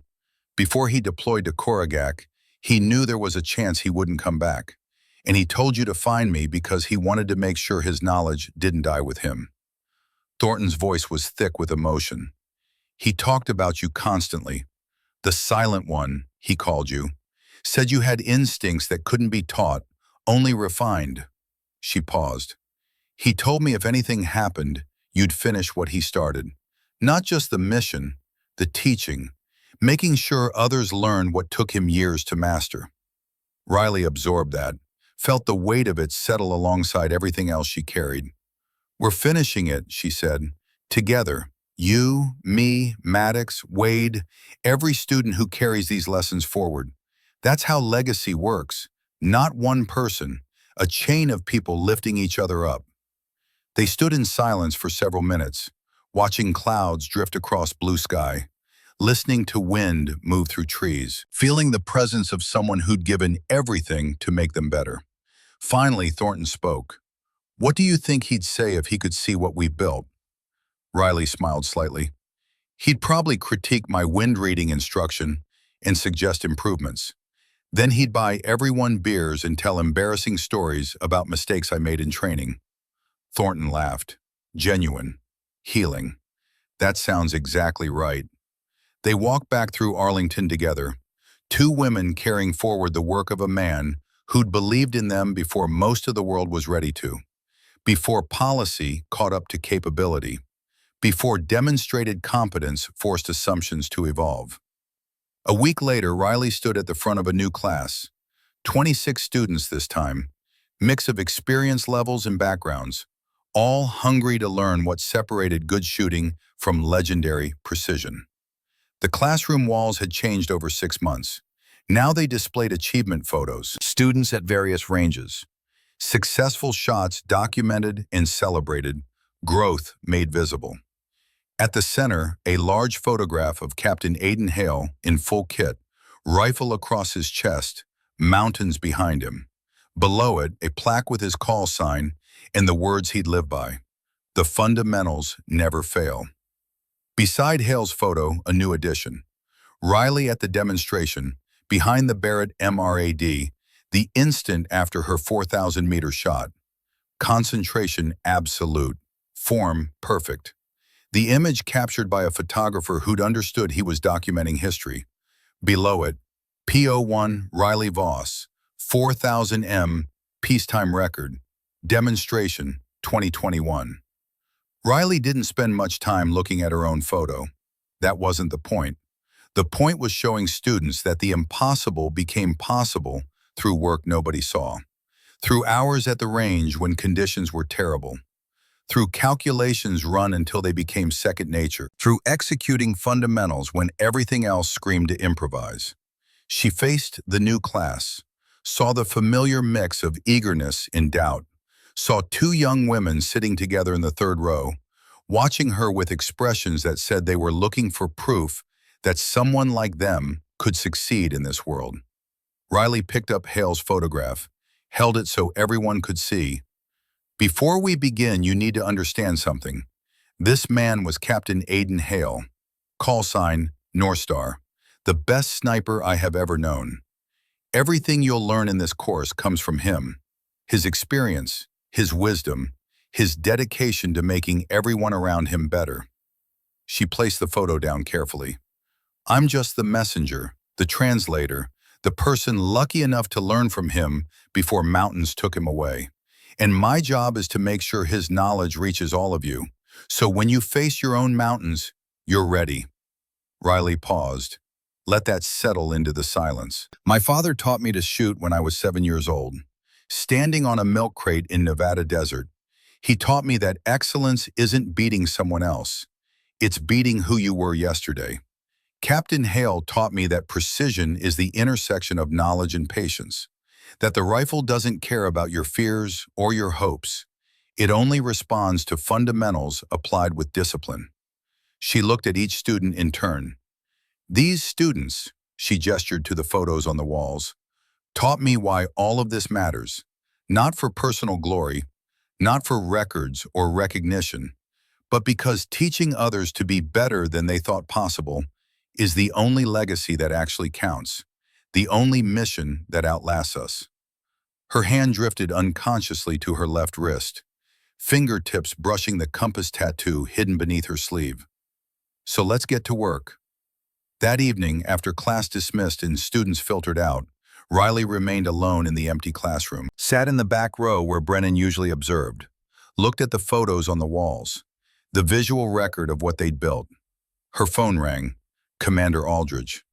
before he deployed to Korogak, he knew there was a chance he wouldn't come back. And he told you to find me because he wanted to make sure his knowledge didn't die with him. Thornton's voice was thick with emotion. He talked about you constantly, the silent one, he called you. Said you had instincts that couldn't be taught, only refined. She paused. He told me if anything happened, you'd finish what he started. Not just the mission, the teaching, making sure others learned what took him years to master. Riley absorbed that, felt the weight of it settle alongside everything else she carried. We're finishing it, she said, together. You, me, Maddox, Wade, every student who carries these lessons forward. That's how legacy works. Not one person, a chain of people lifting each other up. They stood in silence for several minutes, watching clouds drift across blue sky, listening to wind move through trees, feeling the presence of someone who'd given everything to make them better. Finally, Thornton spoke. What do you think he'd say if he could see what we built? Riley smiled slightly. He'd probably critique my wind reading instruction and suggest improvements. Then he'd buy everyone beers and tell embarrassing stories about mistakes I made in training. Thornton laughed. Genuine. Healing. That sounds exactly right. They walked back through Arlington together, two women carrying forward the work of a man who'd believed in them before most of the world was ready to, before policy caught up to capability, before demonstrated competence forced assumptions to evolve. A week later, Riley stood at the front of a new class. 26 students this time, mix of experience levels and backgrounds, all hungry to learn what separated good shooting from legendary precision. The classroom walls had changed over 6 months. Now they displayed achievement photos, students at various ranges, successful shots documented and celebrated, growth made visible. At the center, a large photograph of Captain Aiden Hale in full kit, rifle across his chest, mountains behind him. Below it, a plaque with his call sign and the words he'd live by. The fundamentals never fail. Beside Hale's photo, a new addition. Riley at the demonstration, behind the Barrett MRAD, the instant after her 4,000-meter shot. Concentration absolute. Form perfect. The image captured by a photographer who'd understood he was documenting history. Below it, P01 Riley Voss, 4,000 m, peacetime record, demonstration, 2021. Riley didn't spend much time looking at her own photo. That wasn't the point. The point was showing students that the impossible became possible through work nobody saw, through hours at the range when conditions were terrible, through calculations run until they became second nature, through executing fundamentals when everything else screamed to improvise. She faced the new class, saw the familiar mix of eagerness and doubt, saw two young women sitting together in the third row, watching her with expressions that said they were looking for proof that someone like them could succeed in this world. Riley picked up Hale's photograph, held it so everyone could see. Before we begin, you need to understand something. This man was Captain Aiden Hale, call sign North Star, the best sniper I have ever known. Everything you'll learn in this course comes from him, his experience, his wisdom, his dedication to making everyone around him better. She placed the photo down carefully. I'm just the messenger, the translator, the person lucky enough to learn from him before mountains took him away. And my job is to make sure his knowledge reaches all of you. So when you face your own mountains, you're ready. Riley paused. Let that settle into the silence. My father taught me to shoot when I was 7 years old. Standing on a milk crate in Nevada desert, he taught me that excellence isn't beating someone else. It's beating who you were yesterday. Captain Hale taught me that precision is the intersection of knowledge and patience, that the rifle doesn't care about your fears or your hopes. It only responds to fundamentals applied with discipline. She looked at each student in turn. These students, she gestured to the photos on the walls, taught me why all of this matters, not for personal glory, not for records or recognition, but because teaching others to be better than they thought possible is the only legacy that actually counts, the only mission that outlasts us. Her hand drifted unconsciously to her left wrist, fingertips brushing the compass tattoo hidden beneath her sleeve. So let's get to work. That evening, after class dismissed and students filtered out, Riley remained alone in the empty classroom, sat in the back row where Brennan usually observed, looked at the photos on the walls, the visual record of what they'd built. Her phone rang. Commander Aldridge.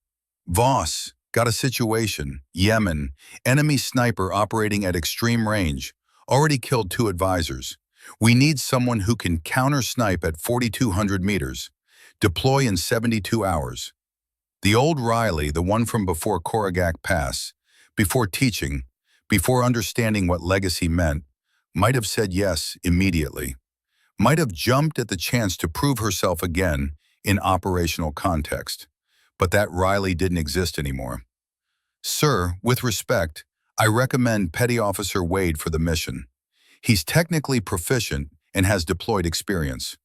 Voss, got a situation. Yemen, enemy sniper operating at extreme range. Already killed 2 advisors. We need someone who can counter-snipe at 4,200 meters. Deploy in 72 hours. The old Riley, the one from before Korogak Pass, before teaching, before understanding what legacy meant, might have said yes immediately. Might have jumped at the chance to prove herself again in operational context. But that Riley didn't exist anymore. Sir, with respect, I recommend Petty Officer Wade for the mission. He's technically proficient and has deployed experience.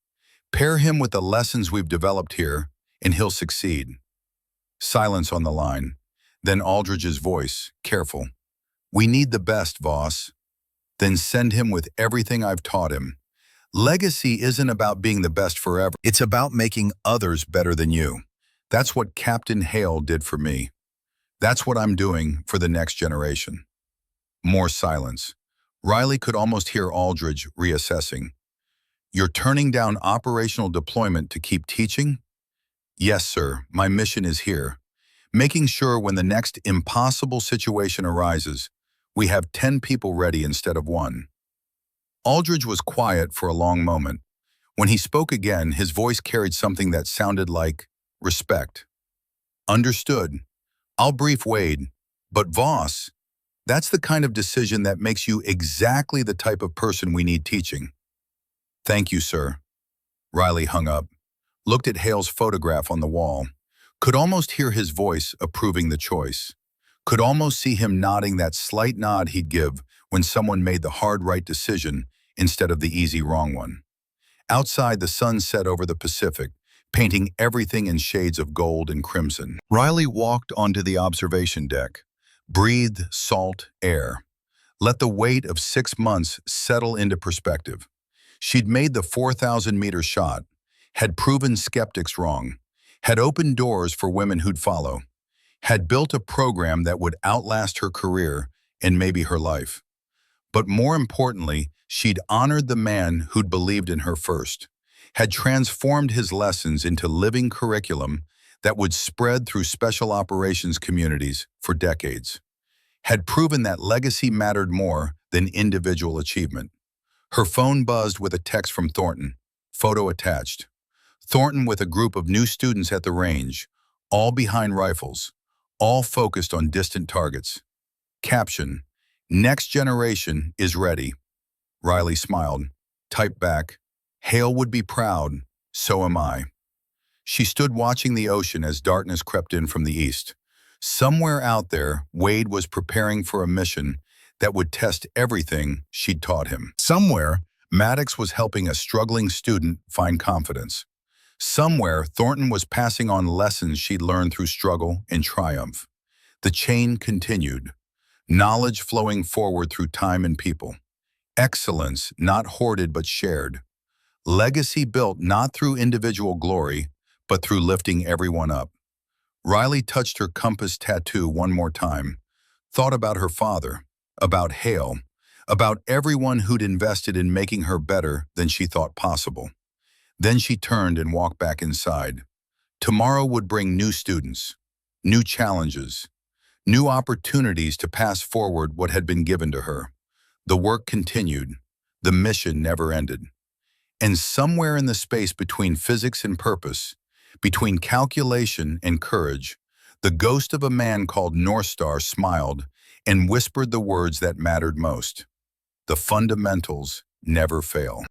Pair him with the lessons we've developed here, and he'll succeed. Silence on the line. Then Aldridge's voice, careful. We need the best, Voss. Then send him with everything I've taught him. Legacy isn't about being the best forever. It's about making others better than you. That's what Captain Hale did for me. That's what I'm doing for the next generation. More silence. Riley could almost hear Aldridge reassessing. You're turning down operational deployment to keep teaching? Yes, sir. My mission is here. Making sure when the next impossible situation arises, we have 10 people ready instead of 1. Aldridge was quiet for a long moment. When he spoke again, his voice carried something that sounded like respect. Understood. I'll brief Wade. But Voss, that's the kind of decision that makes you exactly the type of person we need teaching. Thank you, sir. Riley hung up, looked at Hale's photograph on the wall, could almost hear his voice approving the choice, could almost see him nodding that slight nod he'd give when someone made the hard right decision instead of the easy wrong one. Outside, the sun set over the Pacific, painting everything in shades of gold and crimson. Riley walked onto the observation deck, breathed salt air, let the weight of 6 months settle into perspective. She'd made the 4,000-meter shot, had proven skeptics wrong, had opened doors for women who'd follow, had built a program that would outlast her career and maybe her life. But more importantly, she'd honored the man who'd believed in her first, had transformed his lessons into living curriculum that would spread through special operations communities for decades, had proven that legacy mattered more than individual achievement. Her phone buzzed with a text from Thornton, photo attached. Thornton with a group of new students at the range, all behind rifles, all focused on distant targets. Caption, next generation is ready. Riley smiled, typed back, Hale would be proud, so am I. She stood watching the ocean as darkness crept in from the east. Somewhere out there, Wade was preparing for a mission that would test everything she'd taught him. Somewhere, Maddox was helping a struggling student find confidence. Somewhere, Thornton was passing on lessons she'd learned through struggle and triumph. The chain continued, knowledge flowing forward through time and people. Excellence not hoarded but shared. Legacy built not through individual glory, but through lifting everyone up. Riley touched her compass tattoo one more time, thought about her father, about Hale, about everyone who'd invested in making her better than she thought possible. Then she turned and walked back inside. Tomorrow would bring new students, new challenges, new opportunities to pass forward what had been given to her. The work continued. The mission never ended. And somewhere in the space between physics and purpose, between calculation and courage, the ghost of a man called North Star smiled and whispered the words that mattered most. The fundamentals never fail.